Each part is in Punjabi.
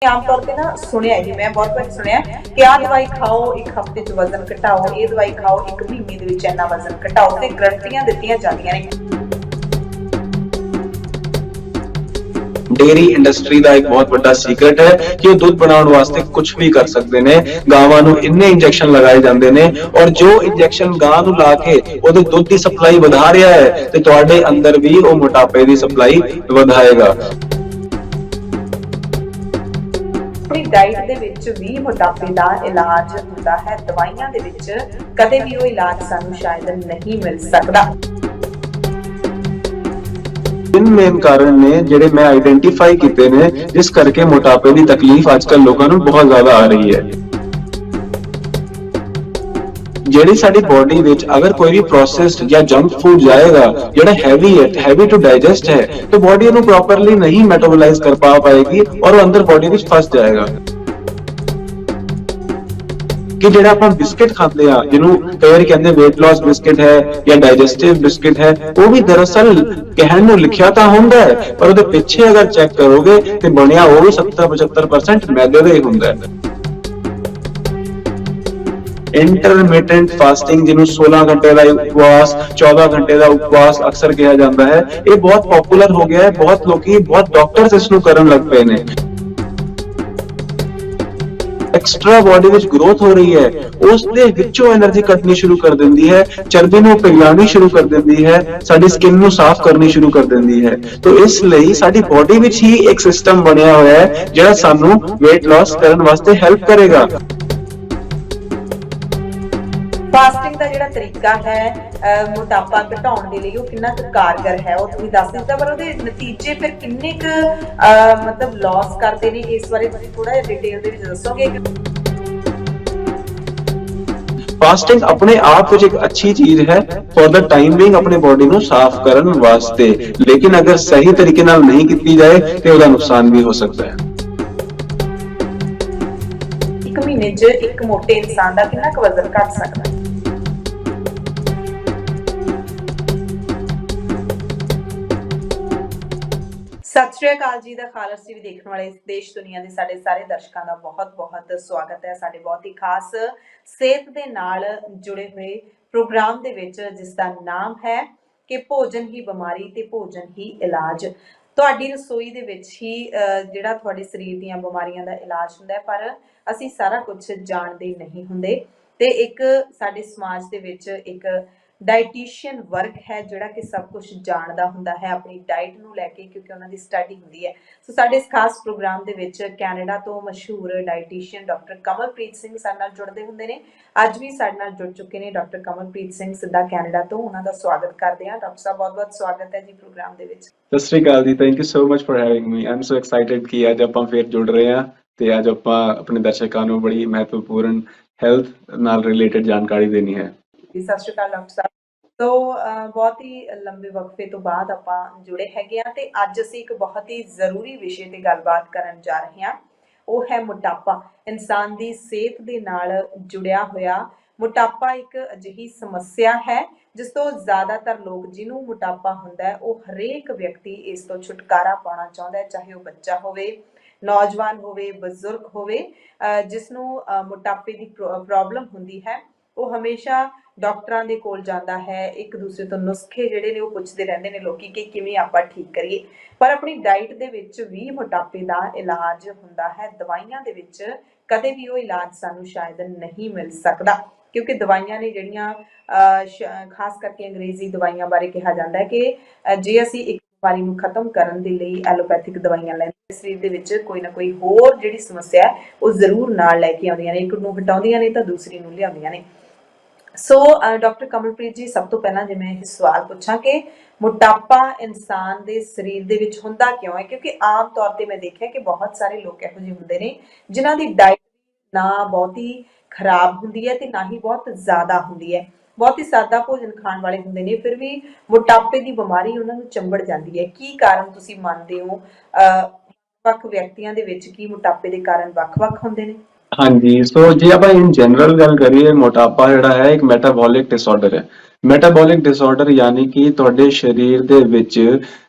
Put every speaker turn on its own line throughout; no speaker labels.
आम तौर पे ना सुनिया जी मैं बहुत बार सुनिया कि आ दवाई खाओ एक हफ्ते च वजन घटाओ, ये दवाई खाओ एक महीने दे विच इन्ना वजन घटाओ ते गारंटियां दित्तियां जांदियां ने।
डेयरी इंडस्ट्री का एक बहुत बड़ा सीक्रेट है कि दुध बनाने वास्ते कुछ भी कर सकते ने। गावां नूं इन्ने इंजेक्शन लगाए जाते ने और जो इंजेक्शन गां नूं ला के ओदे दुध की सप्लाई वधा रहा है ते तुहाडे अंदर भी वो मोटापे की सप्लाई वधाएगा।
अपनी डाइट दे विच भी मोटापे दा इलाज हुंदा है, दवाइयां दे विच कदे भी वो इलाज सानू शायद नहीं मिल सकदा।
तीन मेन कारण ने जेडे मैं आइडेंटिफाई किए ने जिस करके मोटापे की तकलीफ आजकल लोगों को बहुत ज्यादा आ रही है। जेडी साडी बॉडी विच अगर कोई भी प्रोसेस्ड या जंक फूड जाएगा जेड़ा हैवी है, हैवी टू डाइजेस्ट है, तो बॉडी उन्हें प्रॉपरली नहीं मेटाबोलाइज कर पाएगी और वो अंदर बॉडी विच फस जाएगा। कि जेड़ा अपन बिस्किट खाते हैं जिन्हों कई बार कहते वेट लॉस बिस्किट है या डाइजेस्टिव बिस्किट है, वो भी दरअसल कहने लिखिया तो होंगे पर उसके पीछे अगर चेक करोगे तो बनया वो भी 70-75% मैदे का ही होंगे। इंटरमिटेंट फास्टिंग जिन्हों 16 घंटे का उपवास 14 घंटे का उपवास अक्सर कहा जाता है, ये बहुत पॉपुलर हो गया है। बहुत लोग बहुत डॉक्टर्स इसनों करन लग पे ने। एक्स्ट्रा बॉडी विच ग्रोथ हो रही है, उसदे विचों एनर्जी कटनी शुरू कर देती है, चर्बी नूं पिघलानी शुरू कर देती है, साडी स्किन नूं साफ करनी शुरू कर देती है। तो इसलिए साडी बॉडी विच ही एक सिस्टम बनया होया है जिहड़ा सानू वेट लॉस करन वास्ते हेल्प करेगा।
फास्टिंग का जिहड़ा तरीका है मोटापा घटाउण दे लई वो कितना कारगर है, वो तुसीं दस दित्ता, पर ਉਹਦੇ नतीजे फिर किन्ने मतलब लॉस करते ने, इस बारे तुसीं थोड़ा जिहा डिटेल दे विच दस्सोगे?
फास्टिंग अपने आप में एक अच्छी चीज है फॉर द टाइम बिंग अपने बॉडी को साफ करने वास्ते, लेकिन अगर सही तरीके नाल नहीं की जाए तो उसका नुकसान भी हो सकता है।
एक महीने च एक मोटे इंसान का कितना वजन घट सकता है? सत श्री अकाल जी, द खालस टीवी देखने वाले देश दुनिया के साडे सारे दर्शकों का बहुत बहुत स्वागत है साडे बहुत ही खास सेहत दे नाल जुड़े हुए प्रोग्राम दे विच, जिसका नाम है कि भोजन ही बीमारी ते भोजन ही इलाज। तुहाडी रसोई दे विच ही जिहड़ा तुहाडे शरीर दीयां बीमारियां दा इलाज हुंदा है, पर असीं सारा कुछ जाणदे नहीं हुंदे। ते एक साडे समाज दे विच एक डाइटिशियन वर्ग है जिहड़ा कि सब कुछ जानदा हुंदा है अपनी डाइट नूं लैके, क्योंकि उन्हां दी स्टडी हुंदी है। सो साडे इस खास प्रोग्राम दे विच कैनेडा तो मशहूर डाइटिशियन डॉक्टर कमलप्रीत सिंह साडे नाल जुड़दे हुंदे ने। अज भी साडे नाल जुड़ चुके ने डॉक्टर कमलप्रीत सिंह सिद्धा कैनेडा तो, उन्हां दा स्वागत करदे हां। डॉक्टर साहब बहुत बहुत स्वागत है जी प्रोग्राम दे विच।
सत श्री अकाल जी, thank you so much for having me. I am so excited कि अज आपां फिर जुड़ रहे हैं ते अज आपां अपने दर्शकों को बड़ी महत्वपूर्ण हेल्थ नाल रिलेटेड जानकारी देनी है।
सत श्री अकाल डॉक्टर साहब। तो बहुत ही लंबे वक्फे तो बाद आपां जुड़े हैगे आ ते अज असीं एक बहुत ही जरूरी विषय ते गलबात करन जा रहे हां। वो है मोटापा, इंसान दी सेहत दे नाल जुड़िया होया मोटापा एक अजिही समस्या है जिस तो ज्यादातर लोग जिन्हों मोटापा हुंदा है वो हरेक व्यक्ति इस तो छुटकारा पाना चाहुंदा है, चाहे वो बच्चा होवे, नौजवान होवे, बजुर्ग होवे। जिसनों मोटापे की प्रॉब्लम हुंदी है वो हमेशा डॉक्टरां दे कोल जांदा है, एक दूसरे तो नुस्खे जिहड़े ने वो पुछदे रहिंदे ने लोकी कि किवें आपां ठीक करिए। पर अपनी डाइट दे विच भी मोटापे दा इलाज हुंदा है, दवाइयां दे विच कदे भी वो इलाज सानू शायद नहीं मिल सकदा, क्योंकि दवाइयां ने जिहड़ियां खास करके अंग्रेजी दवाइयां बारे कहा जाता है कि जे असीं एक बीमारी नूं खत्म करन दे लई एलोपैथिक दवाइयां लैंदे शरीर दे विच कोई ना कोई होर जिहड़ी समस्या है वो जरूर नाल लैके आउंदियां ने, एक नूं हटाउंदियां ने तां दूसरी नूं लिआउंदियां ने। सो डॉक्टर कमलप्रीत जी, सब तो पहला जे मैं यह सवाल पूछा कि मोटापा इंसान दे शरीर दे विच हुंदा क्यों है, क्योंकि आम तौर ते मैं देखिया कि बहुत सारे लोग इहो जिहे हुंदे ने जिन्हां दी डाइट ना बहुत ही खराब हुंदी है ते ना ही बहुत ज्यादा हुंदी है, बहुत ही सादा भोजन खाण वाले हुंदे ने, फिर भी मोटापे दी बीमारी उन्हां नूं चंबड़ जांदी है। की कारण तुसीं मंनदे हो वख व्यक्तियां दे विच की मोटापे दे कारण वख-वख हुंदे ने?
ਹਾਂਜੀ, ਸੋ ਜੇ ਆਪਾਂ ਇਨ ਜਨਰਲ ਗੱਲ ਕਰੀਏ, ਮੋਟਾਪਾ ਜਿਹੜਾ ਹੈ ਇੱਕ ਮੈਟਾਬੋਲਿਕ ਡਿਸਆਰਡਰ ਹੈ। ਮੈਟਾਬੋਲਿਕ ਡਿਸਆਰਡਰ ਯਾਨੀ ਕਿ ਤੁਹਾਡੇ ਸਰੀਰ ਦੇ ਵਿੱਚ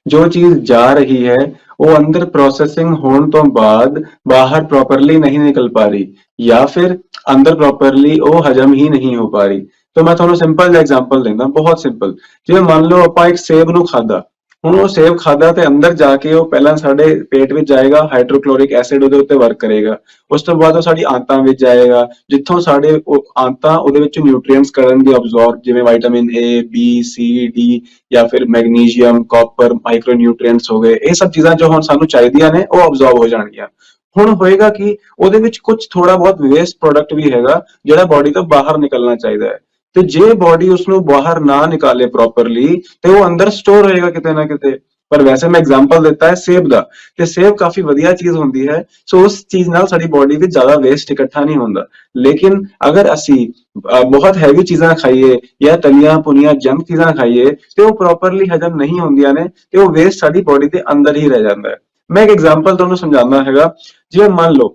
ਜੋ ਚੀਜ਼ ਜਾ ਰਹੀ ਹੈ ਉਹ ਅੰਦਰ ਪ੍ਰੋਸੈਸਿੰਗ ਹੋਣ ਤੋਂ ਬਾਅਦ ਬਾਹਰ ਪ੍ਰੋਪਰਲੀ ਨਹੀਂ ਨਿਕਲ ਪਾ ਰਹੀ, ਜਾਂ ਫਿਰ ਅੰਦਰ ਪ੍ਰੋਪਰਲੀ ਉਹ ਹਜਮ ਹੀ ਨਹੀਂ ਹੋ ਪਾ ਰਹੀ। ਤਾਂ ਮੈਂ ਤੁਹਾਨੂੰ ਸਿੰਪਲ ਜਿਹਾ ਐਗਜ਼ਾਮਪਲ ਦਿੰਦਾ, ਬਹੁਤ ਸਿੰਪਲ। ਜਿਵੇਂ ਮੰਨ ਲਓ ਆਪਾਂ ਇੱਕ ਸੇਬ ਨੂੰ ਖਾਧਾ, ਹੁਣ ਉਹ ਸੇਬ ਖਾਧਾ ਤੇ ਅੰਦਰ ਜਾ ਕੇ ਉਹ ਪਹਿਲਾਂ ਸਾਡੇ ਪੇਟ ਵਿੱਚ ਜਾਏਗਾ, ਹਾਈਡਰੋਕਲੋਰਿਕ ਐਸਿਡ ਉਹਦੇ ਉੱਤੇ ਵਰਕ ਕਰੇਗਾ। ਉਸ ਤੋਂ ਬਾਅਦ ਉਹ ਸਾਡੀ ਆਂਤਾਂ ਵਿੱਚ ਜਾਏਗਾ, ਜਿੱਥੋਂ ਸਾਡੇ ਆਂਤਾਂ ਉਹਦੇ ਵਿੱਚ ਨਿਊਟ੍ਰੀਐਂਟਸ ਕਰਨਗੇ ਅਬਜ਼ੌਰਬ, ਜਿਵੇਂ vitamin A, B, C, D, ਜਾਂ ਫਿਰ ਮੈਗਨੀਸ਼ੀਅਮ, ਕਾਪਰ, ਮਾਈਕਰੋ ਨਿਊਟ੍ਰੀਐਂਟਸ ਹੋ ਗਏ। ਇਹ ਸਭ ਚੀਜ਼ਾਂ ਜੋ ਹੁਣ ਸਾਨੂੰ ਚਾਹੀਦੀਆਂ ਨੇ ਉਹ ਅਬਜ਼ੌਰਬ ਹੋ ਜਾਣਗੀਆਂ। ਹੁਣ ਹੋਏਗਾ ਕਿ ਉਹਦੇ ਵਿੱਚ ਕੁਝ ਥੋੜਾ ਬਹੁਤ ਵੇਸਟ ਪ੍ਰੋਡਕਟ ਵੀ ਹੈਗਾ ਜਿਹੜਾ ਬਾਡੀ ਤੋਂ ਬਾਹਰ ਨਿਕਲਣਾ ਚਾਹੀਦਾ ਹੈ, ਤੇ ਜੇ ਬਾਡੀ ਉਸਨੂੰ ਬਾਹਰ ਨਾ ਨਿਕਾਲੇ ਪ੍ਰੋਪਰਲੀ ਤੇ ਉਹ ਅੰਦਰ ਸਟੋਰ ਹੋਏਗਾ ਕਿਤੇ ਨਾ ਕਿਤੇ। ਪਰ ਵੈਸੇ ਮੈਂ ਐਗਜ਼ਾਮਪਲ ਦਿੱਤਾ ਹੈ ਸੇਬ ਦਾ, ਤੇ ਸੇਬ ਕਾਫੀ ਵਧੀਆ ਚੀਜ਼ ਹੁੰਦੀ ਹੈ, ਸੋ ਉਸ ਚੀਜ਼ ਨਾਲ ਸਾਡੀ ਬਾਡੀ ਵਿੱਚ ਜ਼ਿਆਦਾ ਵੇਸਟ ਇਕੱਠਾ ਨਹੀਂ ਹੁੰਦਾ। ਲੇਕਿਨ ਅਗਰ ਅਸੀਂ ਬਹੁਤ ਹੈਵੀ ਚੀਜ਼ਾਂ ਖਾਈਏ ਜਾਂ ਤਲੀਆਂ ਭੁਨੀਆਂ ਜੰਕ ਚੀਜ਼ਾਂ ਖਾਈਏ ਤੇ ਉਹ ਪ੍ਰੋਪਰਲੀ ਹਜਮ ਨਹੀਂ ਹੁੰਦੀਆਂ ਨੇ, ਤੇ ਉਹ ਵੇਸਟ ਸਾਡੀ ਬਾਡੀ ਦੇ ਅੰਦਰ ਹੀ ਰਹਿ ਜਾਂਦਾ ਹੈ। ਮੈਂ ਇੱਕ ਐਗਜ਼ਾਮਪਲ ਤੁਹਾਨੂੰ ਸਮਝਾਉਣਾ ਹੈਗਾ। ਜਿਵੇਂ ਮੰਨ ਲਓ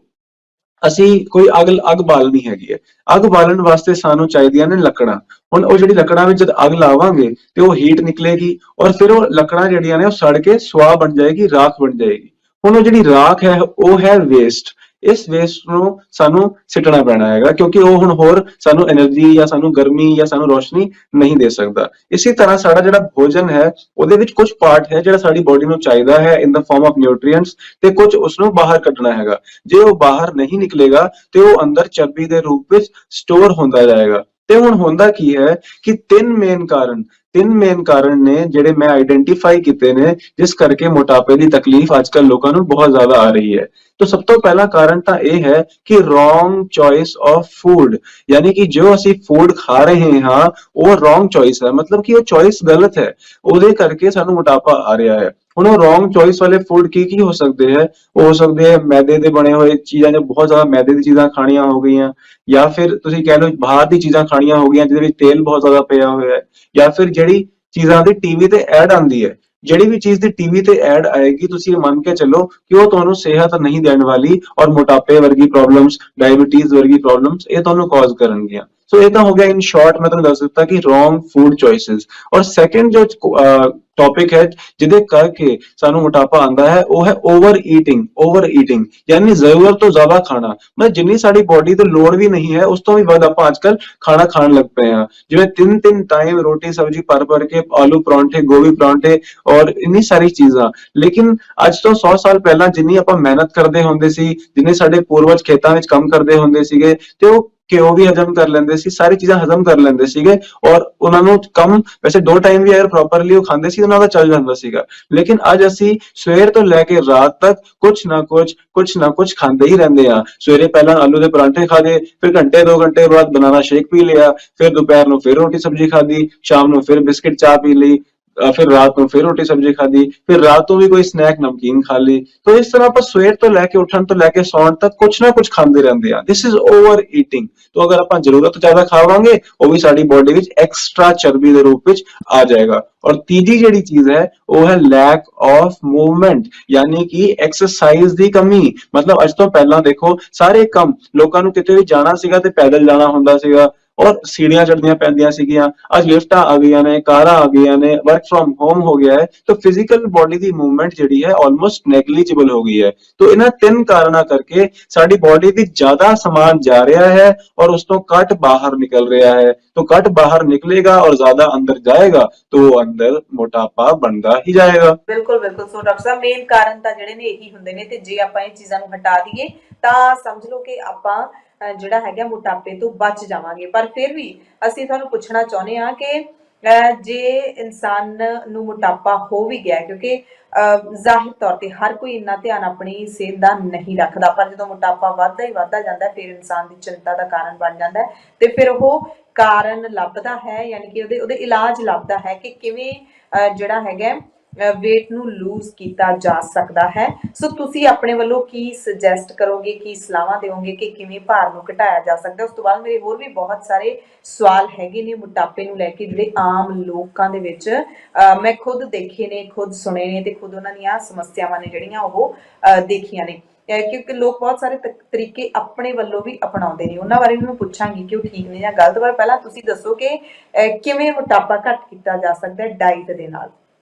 ਅਸੀਂ ਕੋਈ ਅੱਗ ਬਾਲਣੀ ਹੈਗੀ ਹੈ, ਅੱਗ ਬਾਲਣ ਵਾਸਤੇ ਸਾਨੂੰ ਚਾਹੀਦੀਆਂ ਨੇ ਲੱਕੜਾਂ। ਹੁਣ ਉਹ ਜਿਹੜੀ ਲੱਕੜਾਂ ਵਿੱਚ ਜਦ ਅੱਗ ਲਾਵਾਂਗੇ ਤੇ ਉਹ ਹੀਟ ਨਿਕਲੇਗੀ, ਔਰ ਫਿਰ ਉਹ ਲੱਕੜਾਂ ਜਿਹੜੀਆਂ ਨੇ ਉਹ ਸੜ ਕੇ ਸੁਆਹ ਬਣ ਜਾਏਗੀ, ਰਾਖ ਬਣ ਜਾਏਗੀ। ਹੁਣ ਉਹ ਜਿਹੜੀ ਰਾਖ ਹੈ ਉਹ ਹੈ ਵੇਸਟ। ਇਸ ਵੇਸਟ ਨੂੰ ਸਾਨੂੰ ਸਿੱਟਣਾ ਪੈਣਾ ਹੈਗਾ, ਕਿਉਂਕਿ ਉਹ ਹੁਣ ਹੋਰ ਸਾਨੂੰ એનર્ਜੀ ਜਾਂ ਸਾਨੂੰ ਗਰਮੀ ਜਾਂ ਸਾਨੂੰ ਰੋਸ਼ਨੀ ਨਹੀਂ ਦੇ ਸਕਦਾ। ਇਸੇ ਤਰ੍ਹਾਂ ਸਾਡਾ ਜਿਹੜਾ ਭੋਜਨ ਹੈ ਉਹਦੇ ਵਿੱਚ ਕੁਝ ਪਾਰਟ ਹੈ ਜਿਹੜਾ ਸਾਡੀ ਬਾਡੀ ਨੂੰ ਚਾਹੀਦਾ ਹੈ ਇਨ ਦਾ ਫਾਰਮ ਆਫ ਨਿਊਟ੍ਰੀਐਂਟਸ, ਤੇ ਕੁਝ ਉਸਨੂੰ ਬਾਹਰ ਕੱਢਣਾ ਹੈਗਾ। ਜੇ ਉਹ ਬਾਹਰ ਨਹੀਂ ਨਿਕਲੇਗਾ ਤੇ ਉਹ ਅੰਦਰ ਚਰਬੀ ਦੇ ਰੂਪ ਵਿੱਚ ਸਟੋਰ ਹੁੰਦਾ ਜਾਏਗਾ। ਤੇ ਹੁਣ ਹੁੰਦਾ ਕੀ ਹੈ ਕਿ ਤਿੰਨ ਮੇਨ ਕਾਰਨ ਨੇ ਜਿਹੜੇ ਮੈਂ ਆਈਡੈਂਟੀਫਾਈ ਕੀਤੇ ਨੇ, ਜਿਸ ਕਰਕੇ ਮੋਟਾਪੇ ਦੀ ਤਕਲੀਫ ਅੱਜ ਕੱਲ ਲੋਕਾਂ ਨੂੰ ਬਹੁਤ ਜ਼ਿਆਦਾ ਆ ਰਹੀ ਹੈ। तो सब तो पहला कारण तो यह है कि रॉन्ग चॉइस ऑफ फूड, यानी कि जो ਅਸੀਂ ਫੂਡ ਖਾ ਰਹੇ ਹਾਂ ਉਹ ਰੋਂਗ ਚੋਇਸ ਹੈ, ਮਤਲਬ ਕਿ ਉਹ ਚੋਇਸ ਗਲਤ ਹੈ, ਉਹਦੇ ਕਰਕੇ ਸਾਨੂੰ ਮੋਟਾਪਾ ਆ ਰਿਹਾ ਹੈ। ਹੁਣ ਉਹ ਰੋਂਗ ਚੋਇਸ ਵਾਲੇ ਫੂਡ ਕੀ ਹੋ ਸਕਦੇ ਹੈ? ਹੋ ਸਕਦੇ ਹੈ ਮੈਦੇ ਦੇ ਬਣੇ ਹੋਏ ਚੀਜ਼ਾਂ, ਜੋ ਬਹੁਤ ਜ਼ਿਆਦਾ ਮੈਦੇ ਦੀ ਚੀਜ਼ਾਂ ਖਾਣੀਆਂ ਹੋ ਗਈਆਂ, ਜਾਂ ਫਿਰ ਤੁਸੀਂ ਕਹਿ ਲਓ ਬਾਹਰ ਦੀ ਚੀਜ਼ਾਂ ਖਾਣੀਆਂ ਹੋ ਗਈਆਂ ਜਿਹਦੇ ਵਿੱਚ ਤੇਲ ਬਹੁਤ ਜ਼ਿਆਦਾ ਪਿਆ ਹੋਇਆ ਹੈ, ਜਾਂ ਫਿਰ ਜਿਹੜੀ ਚੀਜ਼ਾਂ ਦੀ ਟੀਵੀ ਤੇ ਐਡ ਆਉਂਦੀ ਹੈ। ਜਿਹੜੀ ਵੀ ਚੀਜ਼ ਦੀ ਟੀਵੀ ਤੇ ਐਡ ਆਏਗੀ ਤੁਸੀਂ ਇਹ ਮੰਨ ਕੇ ਚੱਲੋ ਕਿ ਉਹ ਤੁਹਾਨੂੰ ਸਿਹਤ ਨਹੀਂ ਦੇਣ ਵਾਲੀ, ਔਰ ਮੋਟਾਪੇ ਵਰਗੀ ਪ੍ਰੋਬਲਮਸ, ਡਾਇਬੀਟੀਜ਼ ਵਰਗੀ ਪ੍ਰੋਬਲਮਸ ਇਹ ਤੁਹਾਨੂੰ ਕਾਜ਼ ਕਰਨਗੀਆਂ। ਸੋ ਇਹ ਤਾਂ ਹੋ ਗਿਆ ਇਨ ਸ਼ਾਰਟ, ਮੈਂ ਤੁਹਾਨੂੰ ਦੱਸ ਦਿੱਤਾ ਕਿ ਰੋਂਗ ਫੂਡ ਚੋਇਸਿਸ। ਔਰ ਸੈਕੰਡ ਜੋ ਟੌਪਿਕ ਹੈ ਜਿਹਦੇ ਕਰਕੇ ਸਾਨੂੰ ਮੋਟਾਪਾ ਆਉਂਦਾ ਹੈ ਉਹ ਹੈ ਓਵਰ ਈਟਿੰਗ, ਯਾਨੀ ਜ਼ਰੂਰਤ ਤੋਂ ਜ਼ਿਆਦਾ ਖਾਣਾ। ਮਤਲਬ ਜਿੰਨੀ ਸਾਡੀ ਬਾਡੀ ਤੇ ਲੋੜ ਵੀ ਨਹੀਂ ਹੈ ਉਸ ਤੋਂ ਵੀ ਵੱਧ ਆਪਾਂ ਅੱਜਕੱਲ ਖਾਣਾ ਖਾਣ ਲੱਗ ਪਏ ਹਾਂ। ਜਿਵੇਂ ਤਿੰਨ ਟਾਈਮ ਰੋਟੀ ਸਬਜ਼ੀ ਭਰ ਕੇ, ਆਲੂ ਪਰੌਂਠੇ, ਗੋਭੀ ਪਰੌਂਠੇ, ਔਰ ਇੰਨੀ ਸਾਰੀ ਚੀਜ਼ਾਂ। ਲੇਕਿਨ ਅੱਜ ਤੋਂ 100 ਸਾਲ ਪਹਿਲਾਂ ਜਿੰਨੀ ਆਪਾਂ ਮਿਹਨਤ ਕਰਦੇ ਹੁੰਦੇ ਸੀ, ਜਿੰਨੇ ਸਾਡੇ ਪੂਰਵਜ ਖੇਤਾਂ ਵਿੱਚ ਕੰਮ ਕਰਦੇ ਹੁੰਦੇ ਸੀਗੇ, ਤੇ ਉਹ ਘਿਓ ਵੀ ਹਜਮ ਕਰ ਲੈਂਦੇ ਸੀ, ਸਾਰੀ ਚੀਜ਼ਾਂ ਹਜਮ ਕਰ ਲੈਂਦੇ ਸੀਗੇ, ਔਰ ਉਹਨਾਂ ਨੂੰ ਕੰਮ ਵੈਸੇ 2 ਟਾਈਮ ਵੀ ਅਗਰ ਪ੍ਰੋਪਰਲੀ ਉਹ ਖਾਂਦੇ ਸੀ ਉਹਨਾਂ ਦਾ ਚੱਲ ਜਾਂਦਾ ਸੀਗਾ। ਲੇਕਿਨ ਅੱਜ ਅਸੀਂ ਸਵੇਰ ਤੋਂ ਲੈ ਕੇ ਰਾਤ ਤੱਕ ਕੁਛ ਨਾ ਕੁਛ ਖਾਂਦੇ ਹੀ ਰਹਿੰਦੇ ਆ। ਸਵੇਰੇ ਪਹਿਲਾਂ ਆਲੂ ਦੇ ਪਰਾਂਠੇ ਖਾਦੇ, ਫਿਰ ਘੰਟੇ 2 ਘੰਟੇ ਬਾਅਦ ਬਨਾਨਾ ਸ਼ੇਕ ਪੀ ਲਿਆ, ਫਿਰ ਦੁਪਹਿਰ ਨੂੰ ਫਿਰ ਰੋਟੀ ਸਬਜ਼ੀ ਖਾਦੀ, ਸ਼ਾਮ ਨੂੰ ਫਿਰ ਬਿਸਕਿਟ ਚਾਹ ਪੀ ਲਈ, ਫਿਰ ਰਾਤ ਨੂੰ ਫਿਰ ਰੋਟੀ ਸਬਜ਼ੀ ਖਾਦੀ, ਫਿਰ ਰਾਤ ਨੂੰ ਵੀ ਕੋਈ ਸਨੈਕ ਨਮਕੀਨ ਖਾ ਲਈ। तो इस तरह ਆਪਾਂ ਸਵੇਰ ਤੋਂ ਲੈ ਕੇ ਉੱਠਣ ਤੋਂ ਲੈ ਕੇ ਸੌਣ ਤੱਕ ਕੁਛ ਨਾ ਕੁਛ ਖਾਂਦੇ ਰਹਿੰਦੇ ਆ। This is over eating. तो अगर ਆਪਾਂ ਜ਼ਰੂਰਤ ਤੋਂ ਜ਼ਿਆਦਾ ਖਾਵਾਂਗੇ ਉਹ ਵੀ ਸਾਡੀ ਬਾਡੀ ਵਿੱਚ ਐਕਸਟਰਾ ਚਰਬੀ ਦੇ ਰੂਪ ਵਿੱਚ ਆ ਜਾਏਗਾ। ਔਰ ਤੀਜੀ ਜਿਹੜੀ ਚੀਜ਼ ਹੈ ਉਹ ਹੈ ਲੈਕ ਆਫ ਮੂਵਮੈਂਟ, ਯਾਨੀ ਕਿ ਐਕਸਰਸਾਈਜ਼ ਦੀ ਕਮੀ। ਮਤਲਬ ਅੱਜ ਤੋਂ ਪਹਿਲਾਂ ਦੇਖੋ ਸਾਰੇ ਕੰਮ ਲੋਕਾਂ ਨੂੰ ਕਿਤੇ ਵੀ ਜਾਣਾ ਸੀਗਾ ਤੇ ਪੈਦਲ ਜਾਣਾ ਹੁੰਦਾ ਸੀਗਾ, ਔਰ ਸੀੜੀਆਂ ਚੜ੍ਹਨੀਆਂ ਪੈਂਦੀਆਂ ਸੀਗੀਆਂ। ਅੱਜ ਲਿਫਟਾਂ ਆ ਗਈਆਂ ਨੇ, ਕਾਰਾਂ ਆ ਗਈਆਂ ਨੇ, ਵਰਕ ਫਰੋਮ ਹੋਮ ਹੋ ਗਿਆ ਹੈ, ਤਾਂ ਫਿਜ਼ੀਕਲ ਬਾਡੀ ਦੀ ਮੂਵਮੈਂਟ ਜਿਹੜੀ ਹੈ ਆਲਮੋਸਟ ਨੈਗਲੀਜੀਬਲ ਹੋ ਗਈ ਹੈ। तो ਇਹਨਾਂ 3 ਕਾਰਨਾਂ ਕਰਕੇ ਸਾਡੀ ਬਾਡੀ ਵਿੱਚ ਜ਼ਿਆਦਾ ਸਮਾਨ ਜਾ ਰਿਹਾ ਹੈ ਔਰ ਉਸ ਤੋਂ ਘੱਟ ਬਾਹਰ ਨਿਕਲ ਰਿਹਾ ਹੈ। तो ਘੱਟ ਬਾਹਰ ਨਿਕਲੇਗਾ ਔਰ ਜ਼ਿਆਦਾ ਅੰਦਰ ਜਾਏਗਾ तो ਅੰਦਰ ਮੋਟਾਪਾ ਬਣਦਾ ਹੀ ਜਾਏਗਾ।
ਬਿਲਕੁਲ ਬਿਲਕੁਲ। ਸੋ ਡਾਕਟਰ ਸਾਹਿਬ ਮੇਨ ਕਾਰਨ ਤਾਂ ਜਿਹੜੇ ਨੇ ਇਹੀ ਹੁੰਦੇ ਨੇ, ਤੇ ਜੇ ਆਪਾਂ ਇਹ ਚੀਜ਼ਾਂ ਨੂੰ ਹਟਾ ਦਈਏ ਤਾਂ ਸਮਝ ਲਓ ਕਿ ਆਪਾਂ ਜਿਹੜਾ ਹੈਗਾ ਮੋਟਾਪੇ ਤੋਂ ਬਚ ਜਾਵਾਂਗੇ। ਪਰ ਫਿਰ ਵੀ ਅਸੀਂ ਤੁਹਾਨੂੰ ਪੁੱਛਣਾ ਚਾਹੁੰਦੇ ਹਾਂ ਕਿ ਜੇ ਇਨਸਾਨ ਨੂੰ ਮੋਟਾਪਾ ਹੋ ਵੀ ਗਿਆ, ਕਿਉਂਕਿ ਜ਼ਾਹਿਰ ਤੌਰ ਤੇ ਹਰ ਕੋਈ ਇੰਨਾ ਧਿਆਨ ਆਪਣੀ ਸਿਹਤ ਦਾ ਨਹੀਂ ਰੱਖਦਾ, ਪਰ ਜਦੋਂ ਮੋਟਾਪਾ ਵੱਧਦਾ ਹੀ ਵੱਧਦਾ ਜਾਂਦਾ ਫਿਰ ਇਨਸਾਨ ਦੀ ਚਿੰਤਾ ਦਾ ਕਾਰਨ ਬਣ ਜਾਂਦਾ ਹੈ, ਤੇ ਫਿਰ ਉਹ ਕਾਰਨ ਲੱਭਦਾ ਹੈ, ਯਾਨੀ ਕਿ ਉਹਦੇ ਇਲਾਜ ਲੱਭਦਾ ਹੈ ਕਿ ਕਿਵੇਂ ਜਿਹੜਾ ਹੈਗਾ weight ਨੂੰ ਲੂਜ਼ ਕੀਤਾ ਜਾ ਸਕਦਾ ਹੈ। ਸੋ ਤੁਸੀਂ ਆਪਣੇ ਵੱਲੋਂ ਕੀ ਸੁਜੈਸਟ ਕਰੋਗੇ, ਕੀ ਸਲਾਹਾਂ ਦਿਓਗੇ ਕਿ ਕਿਵੇਂ ਭਾਰ ਨੂੰ ਘਟਾਇਆ ਜਾ ਸਕਦਾ? ਉਸ ਤੋਂ ਬਾਅਦ ਮੇਰੇ ਹੋਰ ਵੀ ਬਹੁਤ ਸਾਰੇ ਸਵਾਲ ਹੈਗੇ ਨੇ ਮੋਟਾਪੇ ਨੂੰ ਲੈ ਕੇ ਜਿਹੜੇ ਆਮ ਲੋਕਾਂ ਦੇ ਵਿੱਚ ਮੈਂ ਖੁਦ ਦੇਖੇ ਨੇ, ਖੁਦ ਸੁਣੇ ਨੇ, ਤੇ ਖੁਦ ਉਹਨਾਂ ਦੀਆਂ ਸਮੱਸਿਆਵਾਂ ਨੇ ਜਿਹੜੀਆਂ ਉਹ ਦੇਖੀਆਂ ਨੇ। ਕਿਉਂਕਿ ਲੋਕ ਬਹੁਤ ਸਾਰੇ ਤਰੀਕੇ ਆਪਣੇ ਵੱਲੋਂ ਵੀ ਅਪਣਾਉਂਦੇ ਨੇ, ਉਹਨਾਂ ਬਾਰੇ ਮੈਂ ਪੁੱਛਾਂਗੀ ਕਿ ਉਹ ਠੀਕ ਨੇ ਜਾਂ ਗਲਤ। ਪਰ ਪਹਿਲਾਂ ਤੁਸੀਂ ਦੱਸੋ ਕਿ ਕਿਵੇਂ ਮੋਟਾਪਾ ਘੱਟ ਕੀਤਾ ਜਾ ਸਕਦਾ ਹੈ ਡਾਈਟ ਦੇ ਨਾਲ?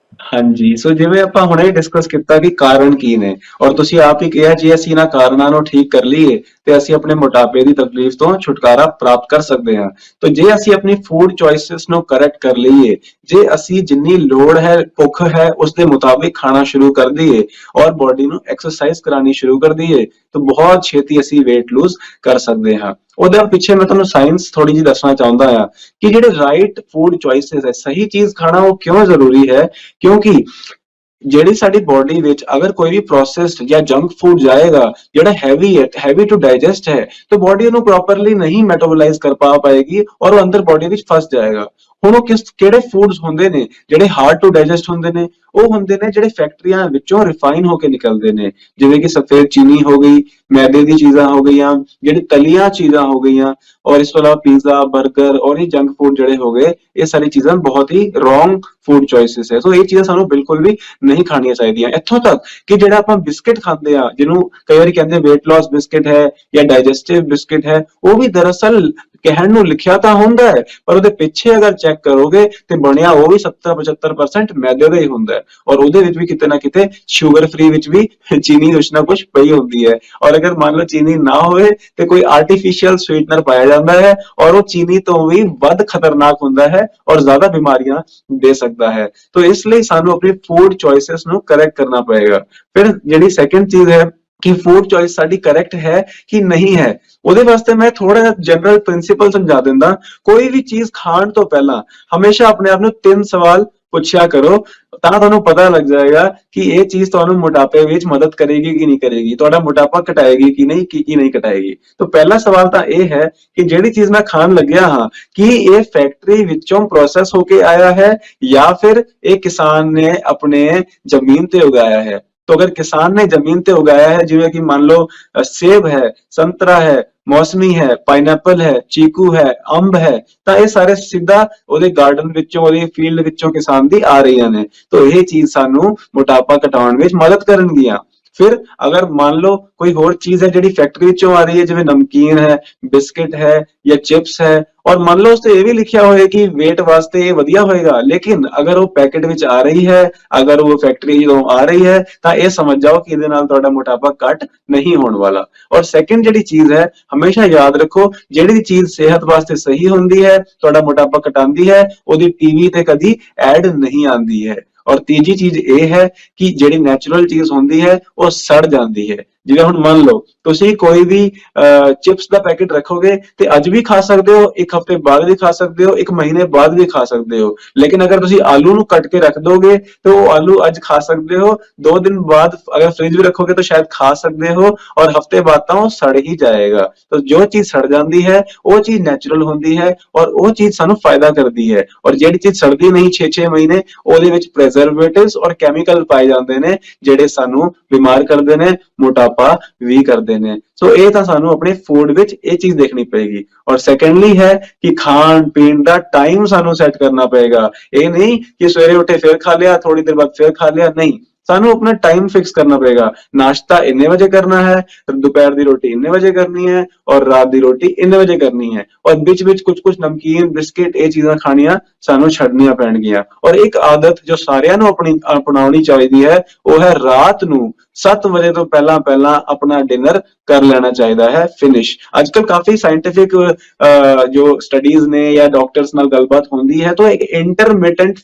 ਹਾਂਜੀ, ਸੋ ਜਿਵੇਂ ਆਪਾਂ ਹੁਣੇ ਡਿਸਕਸ ਕੀਤਾ ਕਿ ਕਾਰਨ ਕੀ ਨੇ, ਔਰ ਤੁਸੀਂ ਆਪ ਹੀ ਕਿਹਾ ਜੇ ਅਸੀਂ ਇਹਨਾਂ ਕਾਰਨਾਂ ਨੂੰ ਠੀਕ ਕਰ ਲਈਏ ਤੇ ਅਸੀਂ ਆਪਣੇ ਮੋਟਾਪੇ ਦੀ ਤਕਲੀਫ ਤੋਂ ਛੁਟਕਾਰਾ ਪ੍ਰਾਪਤ ਕਰ ਸਕਦੇ ਹਾਂ। ਤਾਂ ਜੇ ਅਸੀਂ ਆਪਣੀ ਫੂਡ ਚੋਇਸਿਸ ਨੂੰ ਕਰੈਕਟ ਕਰ ਲਈਏ, ਜੇ ਅਸੀਂ ਜਿੰਨੀ ਲੋੜ ਹੈ, ਭੁੱਖ ਹੈ, ਉਸ ਦੇ ਮੁਤਾबिक ਖਾਣਾ ਸ਼ੁਰੂ ਕਰ ਦਈਏ ਔਰ ਬੋਡੀ ਨੂੰ ਐਕਸਰਸਾਈਜ਼ ਕਰਾਣੀ ਸ਼ੁਰੂ ਕਰ ਦਈਏ, ਤਾਂ ਬਹੁਤ ਛੇਤੀ ਅਸੀਂ weight lose ਕਰ ਸਕਦੇ ਹਾਂ। ਉਹਦੇ ਪਿੱਛੇ ਮੈਂ ਤੁਹਾਨੂੰ ਸਾਇੰਸ ਥੋੜੀ ਜਿਹੀ ਦੱਸਣਾ ਚਾਹੁੰਦਾ ਹਾਂ ਕਿ ਜਿਹੜੇ ਰਾਈਟ ਫੂਡ ਚੋਇਸਿਸ ਹੈ, ਸਹੀ ਚੀਜ਼ ਖਾਣਾ ਉਹ ਕਿਉਂ ਜ਼ਰੂਰੀ ਹੈ। ਕਿਉਂਕਿ ਜਿਹੜੀ ਸਾਡੀ ਬੋਡੀ ਵਿੱਚ ਅਗਰ ਕੋਈ ਵੀ ਪ੍ਰੋਸੈਸਡ ਜਾਂ ਜੰਕ ਫੂਡ ਜਾਏਗਾ ਜਿਹੜਾ ਹੈਵੀ ਹੈ, ਹੈਵੀ ਟੂ ਡਾਈਜੈਸਟ ਹੈ, ਤਾਂ ਬੋਡੀ ਉਹਨੂੰ ਪ੍ਰੋਪਰਲੀ ਨਹੀਂ ਮੈਟਾਬੋਲਾਈਜ਼ ਕਰ ਪਾਏਗੀ ਔਰ ਉਹ ਅੰਦਰ ਬੋਡੀ ਵਿੱਚ ਫਸ ਜਾਏਗਾ। ਹੁਣ ਉਹ ਕਿਹੜੇ ਫੂਡਸ ਹੁੰਦੇ ਨੇ ਜਿਹੜੇ ਹਾਰਡ ਟੂ ਡਾਈਜੈਸਟ ਹੁੰਦੇ ਨੇ? ਉਹ ਹੁੰਦੇ ਨੇ ਜਿਹੜੇ ਫੈਕਟਰੀਆਂ ਵਿੱਚੋਂ ਰਿਫਾਈਨ ਹੋ ਕੇ ਨਿਕਲਦੇ ਨੇ, ਜਿਵੇਂ ਕਿ ਸਫੇਦ ਚੀਨੀ ਹੋ ਗਈ, ਮੈਦੇ ਦੀ ਚੀਜ਼ਾਂ ਹੋ ਗਈਆਂ, ਜਿਹੜੀ ਤਲੀਆਂ ਚੀਜ਼ਾਂ ਹੋ ਗਈਆਂ, ਔਰ ਇਸ ਤੋਂ ਇਲਾਵਾ ਪੀਜ਼ਾ, 버ਗਰ ਔਰ ਇਹ ਜੰਕ ਫੂਡ ਜਿਹੜੇ ਹੋ ਗਏ, ਇਹ ਸਾਰੀ ਚੀਜ਼ਾਂ ਬਹੁਤ ਹੀ ਰੋਂਗ ਫੂਡ ਚੋਇਸਿਸ ਹੈ। ਸੋ ਇਹ ਚੀਜ਼ਾਂ ਸਾਨੂੰ ਬਿਲਕੁਲ ਵੀ ਨਹੀਂ ਖਾਣੀਆਂ ਚਾਹੀਦੀਆਂ। ਇੱਥੋਂ ਤੱਕ ਕਿ ਜਿਹੜਾ ਆਪਾਂ ਬਿਸਕਿਟ ਖਾਂਦੇ ਆ, ਜਿਹਨੂੰ ਕਈ ਵਾਰੀ ਕਹਿੰਦੇ weight loss ਬਿਸਕਿਟ ਹੈ ਜਾਂ ਡਾਈਜੈਸਟਿਵ ਬਿਸਕਿਟ ਹੈ, ਉਹ ਵੀ ਦਰਅਸਲ ਕਹਿਣ ਨੂੰ ਲਿਖਿਆ ਤਾਂ ਹੁੰਦਾ ਹੈ, ਪਰ ਉਹਦੇ ਪਿੱਛੇ ਅਗਰ ਚੈੱਕ ਕਰੋਗੇ ਤੇ ਬਣਿਆ ਉਹ ਵੀ 70-75% ਮੈਦੇ ਦਾ ਹੀ ਹੁੰਦਾ ਹੈ, ਔਰ ਉਹਦੇ ਵਿੱਚ ਵੀ ਕਿਤੇ ਨਾ ਕਿਤੇ ਸ਼ੂਗਰ ਫ੍ਰੀ ਵਿੱਚ ਵੀ ਚੀਨੀ ਕੁਛ ਨਾ ਕੁਛ ਪਈ ਹੁੰਦੀ ਹੈ। ਔਰ ਅਗਰ ਮੰਨ ਲਓ ਚੀਨੀ ਨਾ ਹੋਵੇ ਤੇ ਕੋਈ ਆਰਟੀਫਿਸ਼ੀਅਲ ਸਵੀਟਨਰ ਪਾਇਆ ਜਾਂਦਾ ਹੈ, ਔਰ ਉਹ ਚੀਨੀ ਤੋਂ ਵੀ ਵੱਧ ਖਤਰਨਾਕ ਹੁੰਦਾ ਹੈ ਔਰ ਜ਼ਿਆਦਾ ਬਿਮਾਰੀਆਂ ਦੇ ਸਕਦਾ ਹੈ। तो इसलिए सानू अपनी फूड चॉइसेस ਨੂੰ ਕਰੈਕਟ ਕਰਨਾ ਪਏਗਾ। ਫਿਰ ਜਿਹੜੀ ਸੈਕੰਡ ਚੀਜ਼ ਹੈ ਕਿ ਫੂਡ ਚੋਇਸ ਸਾਡੀ ਕਰੈਕਟ ਹੈ ਕਿ ਨਹੀਂ ਹੈ, ਉਹਦੇ ਵਾਸਤੇ ਮੈਂ ਥੋੜਾ ਜਿਹਾ ਜਨਰਲ ਪ੍ਰਿੰਸੀਪਲ ਸਮਝਾ ਦਿੰਦਾ। ਕੋਈ ਵੀ ਚੀਜ਼ ਖਾਣ ਤੋਂ ਪਹਿਲਾਂ ਹਮੇਸ਼ਾ ਆਪਣੇ ਆਪ ਨੂੰ 3 ਸਵਾਲ ਪੁੱਛਿਆ ਕਰੋ, ਤਾਂ ਤੁਹਾਨੂੰ ਪਤਾ ਲੱਗ ਜਾਏਗਾ ਕਿ ਇਹ ਚੀਜ਼ ਤੁਹਾਨੂੰ ਮੋਟਾਪੇ ਵਿੱਚ ਮਦਦ ਕਰੇਗੀ ਕਿ ਨਹੀਂ ਕਰੇਗੀ, ਤੁਹਾਡਾ ਮੋਟਾਪਾ ਘਟਾਏਗੀ ਕਿ ਨਹੀਂ ਘਟਾਏਗੀ। ਤਾਂ ਪਹਿਲਾ ਸਵਾਲ ਤਾਂ ਇਹ ਹੈ ਕਿ ਜਿਹੜੀ ਚੀਜ਼ ਮੈਂ ਖਾਣ ਲੱਗਿਆ ਹਾਂ, ਕੀ ਇਹ ਫੈਕਟਰੀ ਵਿੱਚੋਂ ਪ੍ਰੋਸੈਸ ਹੋ ਕੇ ਆਇਆ ਹੈ ਜਾਂ ਫਿਰ ਇਹ ਕਿਸਾਨ ਨੇ ਆਪਣੇ ਜ਼ਮੀਨ ਤੇ ਉਗਾਇਆ ਹੈ। तो अगर किसान ने जमीन पे उगाया है, जिਵੇਂ कि मान लो सेब है, संतरा है, मौसमी है, पाइनएप्पल है, चीकू है, अंब है, ਤਾਂ ਇਹ ਸਾਰੇ ਸਿੱਧਾ ਉਹਦੇ ਗਾਰਡਨ ਵਿੱਚੋਂ, ਉਹਦੀ ਫੀਲਡ ਵਿੱਚੋਂ ਕਿਸਾਨ ਦੀ ਆ ਰਹੀਆਂ ਨੇ। ਤਾਂ ਇਹ ਚੀਜ਼ ਸਾਨੂੰ ਮੋਟਾਪਾ ਘਟਾਉਣ ਵਿੱਚ ਮਦਦ ਕਰਨਗੀਆਂ। ਫਿਰ ਅਗਰ ਮੰਨ ਲਓ ਕੋਈ ਹੋਰ ਚੀਜ਼ ਹੈ ਜਿਹੜੀ ਫੈਕਟਰੀ ਵਿੱਚੋਂ ਆ ਰਹੀ ਹੈ, ਜਿਵੇਂ ਨਮਕੀਨ ਹੈ, ਬਿਸਕਿਟ ਹੈ ਜਾਂ चिप्स है, और मान लो उससे ये भी लिखा होए कि वेट वास्ते ये वधिया होएगा, लेकिन अगर वो पैकेट विच आ रही है, अगर वो फैक्ट्री जो आ रही है, तो ये समझ जाओ कि इहदे नाल तुहाडा मोटापा घट नहीं होने वाला। और सैकंड जिहड़ी चीज है, हमेशा याद रखो, जिहड़ी चीज सेहत वास्ते सही हुंदी है, तुहाडा मोटापा घटांदी है, ओहदी टीवी ते कदी ऐड नहीं आंदी है। और तीजी चीज ये है कि जिहड़ी नैचुरल चीज हुंदी है वो सड़ जाती है। जिवें हुण मान लो तुसीं कोई भी चिप्स का पैकेट रखोगे ते अज भी खा सकते हो, एक हफ्ते बाद भी खा सकते हो, एक महीने बाद भी खा सकते हो, लेकिन अगर तुसीं आलू नूं कट के रख दोगे तो वो आलू अज खा सकते हो, 2 दिन बाद अगर फ्रिज में रखोगे तो शायद खा सकते हो, और हफ्ते बाद तो वो सड़ ही जाएगा। तो जो चीज सड़ जाती है वो चीज नैचुरल होती है और वो चीज सानू फायदा करती है। और जिहड़ी चीज सड़दी नहीं 6-6 महीने, ਉਹਦੇ ਵਿੱਚ प्रिजर्वेटिव्स और कैमिकल पाए जाते हैं ਜਿਹੜੇ ਸਾਨੂੰ बीमार करते हैं, मोटापा भी करते हैं। सो ये तो सानू अपने फूड विच ये चीज देखनी पड़ेगी। और सैकेंडली है कि खान पीन का टाइम सानू सैट करना पड़ेगा। ये नहीं कि सवेरे उठे फिर खा लिया, थोड़ी देर बाद फिर खा लिया, नहीं, सानू अपना टाइम फिक्स करना पड़ेगा। नाश्ता इन्ने बजे करना है, दोपहर की रोटी इन्ने बजे करनी है और रात की रोटी इन्ने बजे करनी है, और बिच बिच कुछ कुछ नमकीन बिस्किट ये चीज़ां खानियां सानू छड्डनियां पैणगियां। और एक आदत जो सारियां नू अपनी अपनाउणी चाहिदी है, वो है रात नू 7 बजे तो पहला पहला अपना डिनर कर लेना चाहिए है फिनिश। आजकल काफी साइंटिफिक जो स्टडीज ने या डॉक्टर्स नाल गलबात होंदी है, तो एक इंटरमिटेंट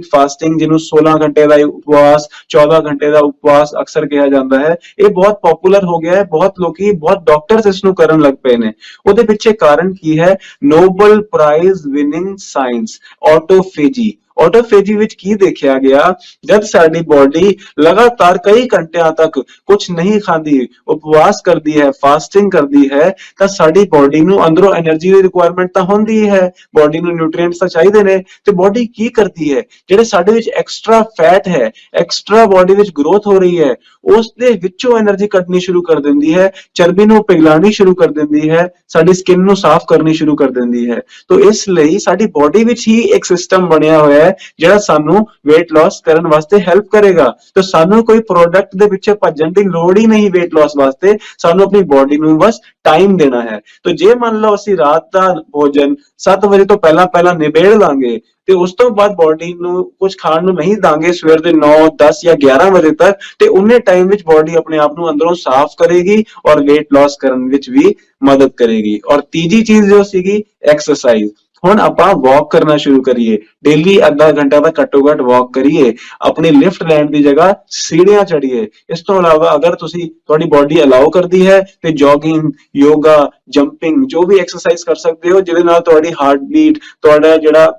फास्टिंग जिन्हों 16 घंटे का उपवास, 14 घंटे का उपवास अक्सर कहा जाता है, ये बहुत पॉपुलर हो गया है। बहुत लोग, बहुत डॉक्टर्स इसनू करन लग पे ने। उहदे पिछे कारण की है? Nobel prize winning science autophagy. Autophagy विच की देखा गया, जब साडी बॉडी लगातार कई घंटिया तक कुछ नहीं खाती, उपवास करती है, फास्टिंग करती है, तो साडी बॉडी नू अंदरों एनर्जी की रिक्वायरमेंट तो होंदी ही है, बॉडी नू न्यूट्रिएंट्स तो चाहिए ने। तो बॉडी की करती है, जिहड़े साडे विच एक्स्ट्रा फैट है, एक्स्ट्रा बॉडी विच ग्रोथ हो रही है, उस दे विचों एनर्जी कटनी शुरू कर देंदी है, चर्बी नू पिघलानी शुरू कर देंदी है, साडी स्किन नू साफ करनी शुरू कर देंदी है। तो इसलिए साडी बॉडी विच ही एक सिस्टम बनिया होया ਹੈ ਜਿਹੜਾ ਸਾਨੂੰ weight loss ਕਰਨ ਵਾਸਤੇ ਹੈਲਪ ਕਰੇਗਾ। ਤੇ ਸਾਨੂੰ ਕੋਈ ਪ੍ਰੋਡਕਟ ਦੇ ਪਿੱਛੇ ਭੱਜਣ ਦੀ ਲੋੜ ਹੀ ਨਹੀਂ weight loss ਵਾਸਤੇ, ਸਾਨੂੰ ਆਪਣੀ ਬੋਡੀ ਨੂੰ ਬਸ ਟਾਈਮ ਦੇਣਾ ਹੈ। ਤੇ ਜੇ ਮੰਨ ਲਓ ਅਸੀਂ ਰਾਤ ਦਾ ਭੋਜਨ 7 ਵਜੇ ਤੋਂ ਪਹਿਲਾਂ ਪਹਿਲਾਂ ਨਿਬੇੜ ਲਾਂਗੇ ਤੇ ਉਸ ਤੋਂ ਬਾਅਦ ਬੋਡੀ ਨੂੰ ਕੁਝ ਖਾਣ ਨੂੰ ਨਹੀਂ ਦਾਂਗੇ ਸਵੇਰ ਦੇ 9 10 ਜਾਂ 11 ਵਜੇ ਤੱਕ, ਤੇ ਉਹਨੇ ਟਾਈਮ ਵਿੱਚ ਬੋਡੀ ਆਪਣੇ ਆਪ ਨੂੰ ਅੰਦਰੋਂ ਸਾਫ਼ ਕਰੇਗੀ ਔਰ weight loss ਕਰਨ ਵਿੱਚ ਵੀ ਮਦਦ ਕਰੇਗੀ। ਔਰ ਤੀਜੀ ਚੀਜ਼ ਜੋ ਸੀਗੀ ਐਕਸਰਸਾਈਜ਼। ਹੁਣ ਆਪਾਂ ਵਾਕ ਕਰਨਾ ਸ਼ੁਰੂ ਕਰੀਏ, ਡੇਲੀ ਅੱਧਾ ਘੰਟਾ ਤਾਂ ਘੱਟੋ ਘੱਟ ਵਾਕ ਕਰੀਏ, ਆਪਣੀ ਲਿਫਟ ਲੈਣ ਦੀ ਜਗ੍ਹਾ ਸੀੜੀਆਂ ਚੜੀਏ। ਇਸ ਤੋਂ ਇਲਾਵਾ ਅਗਰ ਤੁਸੀਂ ਤੁਹਾਡੀ ਬੋਡੀ ਅਲਾਉ ਕਰਦੀ ਹੈ ਤੇ ਜੋਗਿੰਗ, ਯੋਗਾ, ਜੰਪਿੰਗ, ਜੋ ਵੀ ਐਕਸਰਸਾਈਜ਼ ਕਰ ਸਕਦੇ ਹੋ ਜਿਹਦੇ ਨਾਲ ਤੁਹਾਡੀ ਹਾਰਟ ਬੀਟ, ਤੁਹਾਡਾ ਜਿਹੜਾ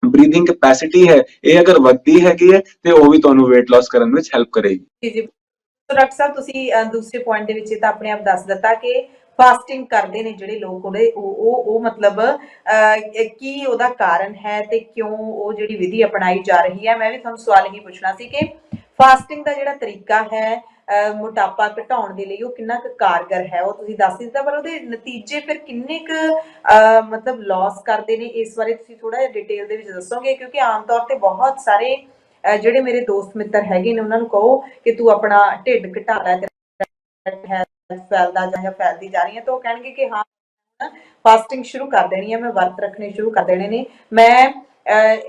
ਬਰੀਥਿੰਗ ਕੈਪੈਸਿਟੀ ਹੈ ਇਹ ਅਗਰ ਵੱਧਦੀ ਹੈਗੀ ਹੈ ਤੇ ਉਹ ਵੀ ਤੁਹਾਨੂੰ weight loss ਕਰਨ ਵਿੱਚ ਹੈਲਪ ਕਰੇਗੀ।
ਜੀ ਜੀ। ਸੋ ਡਾਕਟਰ ਸਾਹਿਬ ਤੁਸੀਂ ਦੂਸਰੇ ਪੁਆਇੰਟ ਦੇ ਵਿੱਚ ਤਾਂ ਆਪਣੇ ਆਪ ਦੱਸ ਦਿੱਤਾ ਕਿ ਫਾਸਟਿੰਗ ਕਰਦੇ ਨੇ ਜਿਹੜੇ ਲੋਕ ਉਹਦੇ ਉਹ ਮਤਲਬ ਕੀ ਉਹਦਾ ਕਾਰਨ ਹੈ ਤੇ ਕਿਉਂ ਉਹ ਜਿਹੜੀ ਵਿਧੀ ਅਪਣਾਈ ਜਾ ਰਹੀ ਹੈ। ਮੈਂ ਵੀ ਤੁਹਾਨੂੰ ਸਵਾਲ ਇਹੀ ਪੁੱਛਣਾ ਸੀ ਕਿ ਫਾਸਟਿੰਗ ਦਾ ਜਿਹੜਾ ਤਰੀਕਾ ਹੈ ਮੋਟਾਪਾ ਘਟਾਉਣ ਦੇ ਲਈ ਉਹ ਕਿੰਨਾ ਕੁ ਕਾਰਗਰ ਹੈ, ਉਹ ਤੁਸੀਂ ਦੱਸ ਦਿੱਤਾ, ਪਰ ਉਹਦੇ ਨਤੀਜੇ ਫਿਰ ਕਿੰਨੇ ਕੁ ਮਤਲਬ ਲਾਸ ਕਰਦੇ ਨੇ, ਇਸ ਬਾਰੇ ਤੁਸੀਂ ਥੋੜਾ ਜਿਹਾ ਡਿਟੇਲ ਦੇ ਵਿੱਚ ਦੱਸੋਗੇ? ਕਿਉਂਕਿ ਆਮ ਤੌਰ ਤੇ ਬਹੁਤ ਸਾਰੇ ਜਿਹੜੇ ਮੇਰੇ ਦੋਸਤ ਮਿੱਤਰ ਹੈਗੇ ਨੇ ਉਹਨਾਂ ਨੂੰ ਕਹੋ ਕਿ ਤੂੰ ਆਪਣਾ ਢਿੱਡ ਘਟਾ ਲੈ, ਫੈਲਦਾ ਜਾਂ ਫੈਲਦੀ ਜਾ ਰਹੀ ਹੈ, ਤਾਂ ਉਹ ਕਹਿਣਗੇ ਕਿ ਹਾਂ ਫਾਸਟਿੰਗ ਸ਼ੁਰੂ ਕਰ ਦੇਣੀ ਹੈ, ਮੈਂ ਵਰਤ ਰੱਖਣੇ ਸ਼ੁਰੂ ਕਰ ਦੇਣੇ ਨੇ, ਮੈਂ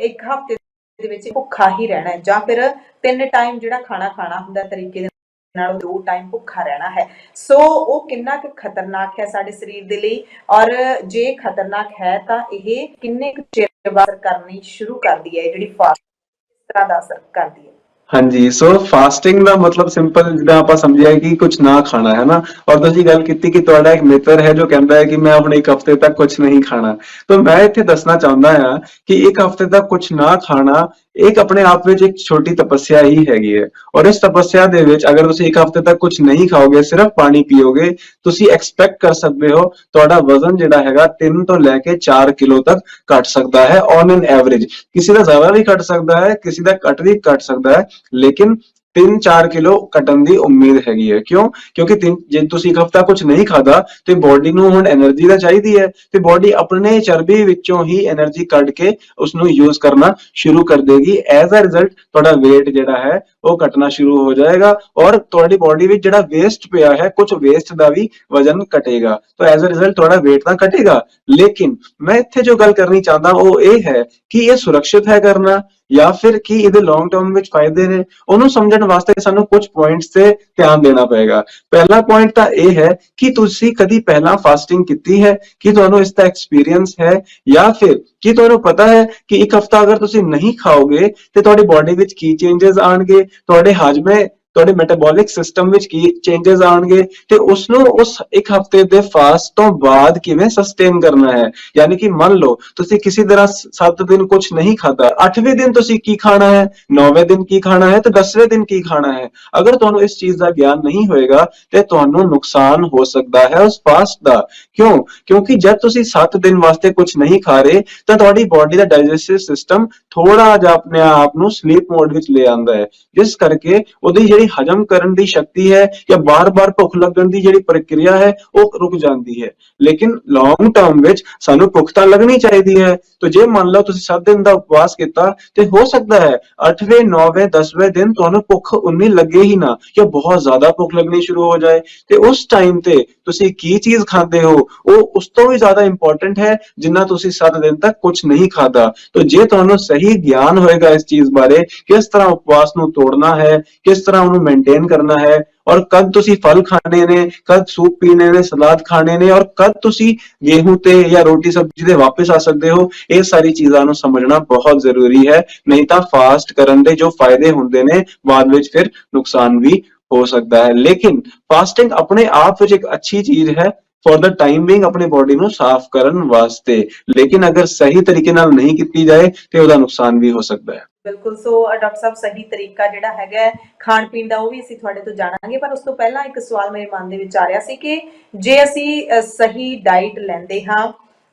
ਇੱਕ ਹਫ਼ਤੇ ਦੇ ਵਿੱਚ ਭੁੱਖਾ ਹੀ ਰਹਿਣਾ, ਜਾਂ ਫਿਰ 3 ਟਾਈਮ ਜਿਹੜਾ ਖਾਣਾ ਖਾਣਾ ਹੁੰਦਾ ਤਰੀਕੇ ਦੇ ਨਾਲ 2 ਟਾਈਮ ਭੁੱਖਾ ਰਹਿਣਾ ਹੈ। ਸੋ ਉਹ ਕਿੰਨਾ ਕੁ ਖਤਰਨਾਕ ਹੈ ਸਾਡੇ ਸਰੀਰ ਦੇ ਲਈ, ਔਰ ਜੇ ਖਤਰਨਾਕ ਹੈ ਤਾਂ ਇਹ ਕਿੰਨੇ ਕੁ ਚਿਰ ਬਾਅਦ ਕਰਨੀ ਸ਼ੁਰੂ ਕਰਦੀ ਹੈ ਜਿਹੜੀ ਫਾਸਟ, ਕਿਸ ਤਰ੍ਹਾਂ ਦਾ ਅਸਰ ਕਰਦੀ ਹੈ?
ਹਾਂਜੀ, ਸੋ ਫਾਸਟਿੰਗ ਦਾ ਮਤਲਬ ਸਿੰਪਲ ਜਿੱਦਾਂ ਆਪਾਂ ਸਮਝਿਆ ਕਿ ਕੁਝ ਨਾ ਖਾਣਾ ਹੈ ਨਾ। ਔਰ ਤੁਸੀਂ ਗੱਲ ਕੀਤੀ ਕਿ ਤੁਹਾਡਾ ਇੱਕ ਮਿੱਤਰ ਹੈ ਜੋ ਕਹਿੰਦਾ ਹੈ ਕਿ ਮੈਂ ਹੁਣ 1 ਹਫ਼ਤੇ ਤੱਕ ਕੁਝ ਨਹੀਂ ਖਾਣਾ। ਤਾਂ ਮੈਂ ਇੱਥੇ ਦੱਸਣਾ ਚਾਹੁੰਦਾ ਹਾਂ ਕਿ 1 ਹਫ਼ਤੇ ਤੱਕ ਕੁਝ ਨਾ ਖਾਣਾ ਇੱਕ ਆਪਣੇ ਆਪ ਵਿੱਚ ਇੱਕ ਛੋਟੀ ਤਪੱਸਿਆ ਹੀ ਹੈਗੀ ਹੈ। ਔਰ ਇਸ ਤਪੱਸਿਆ ਦੇ ਵਿੱਚ ਅਗਰ ਤੁਸੀਂ 1 ਹਫ਼ਤੇ ਤੱਕ ਕੁਝ ਨਹੀਂ ਖਾਓਗੇ, ਸਿਰਫ ਪਾਣੀ ਪੀਓਗੇ, ਤੁਸੀਂ ਐਕਸਪੈਕਟ ਕਰ ਸਕਦੇ ਹੋ ਤੁਹਾਡਾ ਵਜ਼ਨ ਜਿਹੜਾ ਹੈਗਾ 3 ਤੋਂ ਲੈ ਕੇ 4 ਕਿਲੋ ਤੱਕ ਘਟ ਸਕਦਾ ਹੈ ਔਨ ਐਨ ਐਵਰੇਜ। ਕਿਸੇ ਦਾ ਜ਼ਿਆਦਾ ਵੀ ਘਟ ਸਕਦਾ ਹੈ, ਕਿਸੇ ਦਾ ਘੱਟ ਵੀ ਘਟ ਸਕਦਾ ਹੈ, लेकिन 3-4 ਕਿਲੋ ਘਟਣ ਦੀ ਉਮੀਦ ਹੈਗੀ ਹੈ। ਕਿਉਂ? ਕਿਉਂਕਿ ਜੇ ਤੁਸੀਂ 1 ਹਫ਼ਤਾ ਕੁਝ ਨਹੀਂ ਖਾਦਾ ਤੇ ਬੋਡੀ ਨੂੰ ਹੁਣ એનર્ਜੀ ਤਾਂ ਚਾਹੀਦੀ ਹੈ ਤੇ ਬੋਡੀ ਆਪਣੇ ਚਰਬੀ ਵਿੱਚੋਂ ਹੀ એનર્ਜੀ ਕੱਢ ਕੇ ਉਸ ਨੂੰ ਯੂਜ਼ ਕਰਨਾ ਸ਼ੁਰੂ ਕਰ ਦੇਗੀ। ਐਜ਼ ਅ ਰਿਜ਼ਲਟ ਤੁਹਾਡਾ weight ਜਿਹੜਾ ਹੈ ਉਹ ਘਟਣਾ ਸ਼ੁਰੂ ਹੋ ਜਾਏਗਾ ਔਰ ਤੁਹਾਡੀ ਬੋਡੀ ਵਿੱਚ ਜਿਹੜਾ ਵੇਸਟ ਪਿਆ ਹੈ, ਕੁਝ ਵੇਸਟ ਦਾ ਵੀ ਵਜ਼ਨ ਘਟੇਗਾ। ਤਾਂ ਐਜ਼ ਅ ਰਿਜ਼ਲਟ ਤੁਹਾਡਾ weight ਤਾਂ ਘਟੇਗਾ। ਲੇਕਿਨ ਮੈਂ ਇੱਥੇ ਜੋ ਗੱਲ ਕਰਨੀ ਚਾਹੁੰਦਾ ਉਹ ਇਹ ਹੈ ਕਿ ਇਹ ਸੁਰੱਖਿਅਤ ਹੈ ਕਰਨਾ ਜਾਂ ਫਿਰ ਕੀ ਇਹਦੇ ਲੌਂਗ ਟਰਮ ਵਿੱਚ ਫਾਇਦੇ ਨੇ, ਉਹਨੂੰ ਸਮਝਣ ਵਾਸਤੇ ਸਾਨੂੰ ਕੁਝ ਪੁਆਇੰਟਸ ਤੇ ਧਿਆਨ ਦੇਣਾ ਪਏਗਾ। ਪਹਿਲਾ ਪੁਆਇੰਟ ਤਾਂ ਇਹ ਹੈ ਕਿ ਤੁਸੀਂ ਕਦੀ ਪਹਿਲਾਂ ਫਾਸਟਿੰਗ ਕੀਤੀ ਹੈ, ਕਿ ਤੁਹਾਨੂੰ ਇਸ ਦਾ ਐਕਸਪੀਰੀਅੰਸ ਹੈ, ਜਾਂ ਫਿਰ ਕੀ ਤੁਹਾਨੂੰ ਪਤਾ ਹੈ ਕਿ 1 ਹਫ਼ਤਾ ਅਗਰ ਤੁਸੀਂ ਨਹੀਂ ਖਾਓਗੇ ਤੇ ਤੁਹਾਡੀ ਬੋਡੀ ਵਿੱਚ ਕੀ ਚੇਂਜਸ ਆਣਗੇ, ਤੁਹਾਡੇ ਹਾਜ਼ਮੇ, ਤੁਹਾਡੇ ਮੈਟਾਬੋਲਿਕ ਸਿਸਟਮ ਵਿੱਚ ਕੀ ਚੇਂਜਸ ਆਣਗੇ, ਤੇ ਉਸ ਨੂੰ ਉਸ 1 ਹਫ਼ਤੇ ਦੇ ਫਾਸਟ ਤੋਂ ਬਾਅਦ ਕਿਵੇਂ ਸਸਟੇਨ ਕਰਨਾ ਹੈ। ਯਾਨੀ ਕਿ ਮੰਨ ਲਓ ਤੁਸੀਂ ਕਿਸੇ ਤਰ੍ਹਾਂ 7 ਦਿਨ ਕੁਝ ਨਹੀਂ ਖਾਦਾ, 8ਵੇਂ ਦਿਨ ਤੁਸੀਂ ਕੀ ਖਾਣਾ ਹੈ, 9ਵੇਂ ਦਿਨ ਕੀ ਖਾਣਾ ਹੈ ਤੇ 10ਵੇਂ ਦਿਨ ਕੀ ਖਾਣਾ ਹੈ। ਅਗਰ ਤੁਹਾਨੂੰ ਇਸ ਚੀਜ਼ ਦਾ ਗਿਆਨ ਨਹੀਂ ਹੋਏਗਾ ਤੇ ਤੁਹਾਨੂੰ ਨੁਕਸਾਨ ਹੋ ਸਕਦਾ ਹੈ ਉਸ ਫਾਸਟ ਦਾ। ਕਿਉਂ? ਕਿਉਂਕਿ ਜਦ ਤੁਸੀਂ 7 ਦਿਨ ਵਾਸਤੇ ਕੁਝ ਨਹੀਂ ਖਾ ਰਹੇ ਤਾਂ ਤੁਹਾਡੀ ਬੋਡੀ ਦਾ ਡਾਈਜੈਸਟਿਵ ਸਿਸਟਮ ਥੋੜਾ ਜਿਹਾ ਆਪਣੇ ਆਪ ਨੂੰ ਸਲੀਪ ਮੋਡ ਵਿੱਚ ਲੈ ਆਉਂਦਾ ਹੈ, ਜਿਸ ਕਰਕੇ ਉਹਦੀ ਜਿਹੜੀ ਹਜਮ ਕਰਨ ਦੀ ਸ਼ਕਤੀ ਹੈ ਜਾਂ ਬਾਰ-ਬਾਰ ਭੁੱਖ ਲੱਗਣ ਦੀ ਜਿਹੜੀ ਪ੍ਰਕਿਰਿਆ ਹੈ ਉਹ ਰੁਕ ਜਾਂਦੀ ਹੈ। ਲੇਕਿਨ ਲੌਂਗ ਟਰਮ ਵਿੱਚ ਸਾਨੂੰ ਭੁੱਖ ਤਾਂ ਲੱਗਣੀ ਚਾਹੀਦੀ ਹੈ। तो जे मान लो तुसी 7 दिन ਦਾ ਉਪਵਾਸ ਕੀਤਾ ਤੇ ਹੋ ਸਕਦਾ ਹੈ 8ਵੇਂ 9ਵੇਂ 10ਵੇਂ ਦਿਨ ਤੁਹਾਨੂੰ ਭੁੱਖ ਉਨੀ ਲੱਗੇ ਹੀ ਨਾ, ਜਾਂ ਬਹੁਤ ਜ਼ਿਆਦਾ ਭੁੱਖ ਲੱਗਣੀ ਸ਼ੁਰੂ ਹੋ ਜਾਏ। ਤੇ ਉਸ ਟਾਈਮ ਤੇ ਤੁਸੀਂ ਕੀ ਚੀਜ਼ ਖਾਂਦੇ ਹੋ ਉਹ ਉਸ ਤੋਂ ਵੀ ਜ਼ਿਆਦਾ ਇੰਪੋਰਟੈਂਟ ਹੈ ਜਿੰਨਾ ਤੁਸੀਂ 7 ਦਿਨ ਤੱਕ ਕੁਝ ਨਹੀਂ ਖਾਦਾ। तो ਜੇ ਤੁਹਾਨੂੰ ਸਹੀ ਗਿਆਨ ਹੋਏਗਾ ਇਸ ਚੀਜ਼ ਬਾਰੇ, ਕਿਸ ਤਰ੍ਹਾਂ ਉਪਵਾਸ ਨੂੰ ਤੋੜਨਾ ਹੈ, ਕਿਸ ਤਰ੍ਹਾਂ ਉਹਨੂੰ ਮੇਨਟੇਨ ਕਰਨਾ ਹੈ, और कद तुसी फल खाने ने, कद सूप पीने ने, सलाद खाने ने, और कद तुसी गेहूं ते या रोटी सब्जी ते वापस आ सकते हो। ये सारी चीज़ां नूं समझना बहुत जरूरी है, नहीं तो फास्ट करन दे जो फायदे हुंदे ने बाद विच फिर नुकसान भी हो सकता है। लेकिन फास्टिंग अपने आप विच एक अच्छी चीज है फॉर द टाइम बीइंग अपनी बॉडी ਨੂੰ ਸਾਫ਼ ਕਰਨ ਵਾਸਤੇ, लेकिन अगर सही तरीके ਨਾਲ नहीं ਕੀਤੀ ਜਾਏ ਤੇ ਉਹਦਾ ਨੁਕਸਾਨ ਵੀ ਹੋ ਸਕਦਾ ਹੈ।
ਬਿਲਕੁਲ। ਸੋ ਡਾਕਟਰ ਸਾਹਿਬ ਸਹੀ ਤਰੀਕਾ ਜਿਹੜਾ ਹੈਗਾ ਖਾਣ ਪੀਣ ਦਾ ਉਹ ਵੀ ਅਸੀਂ ਤੁਹਾਡੇ ਤੋਂ ਜਾਣਾਂਗੇ, ਪਰ ਉਸ ਤੋਂ ਪਹਿਲਾਂ ਇੱਕ ਸਵਾਲ ਮੇਰੇ ਮਨ ਦੇ ਵਿੱਚ ਆ ਰਿਹਾ ਸੀ ਕਿ ਜੇ ਅਸੀਂ ਸਹੀ ਡਾਈਟ ਲੈਂਦੇ ਹਾਂ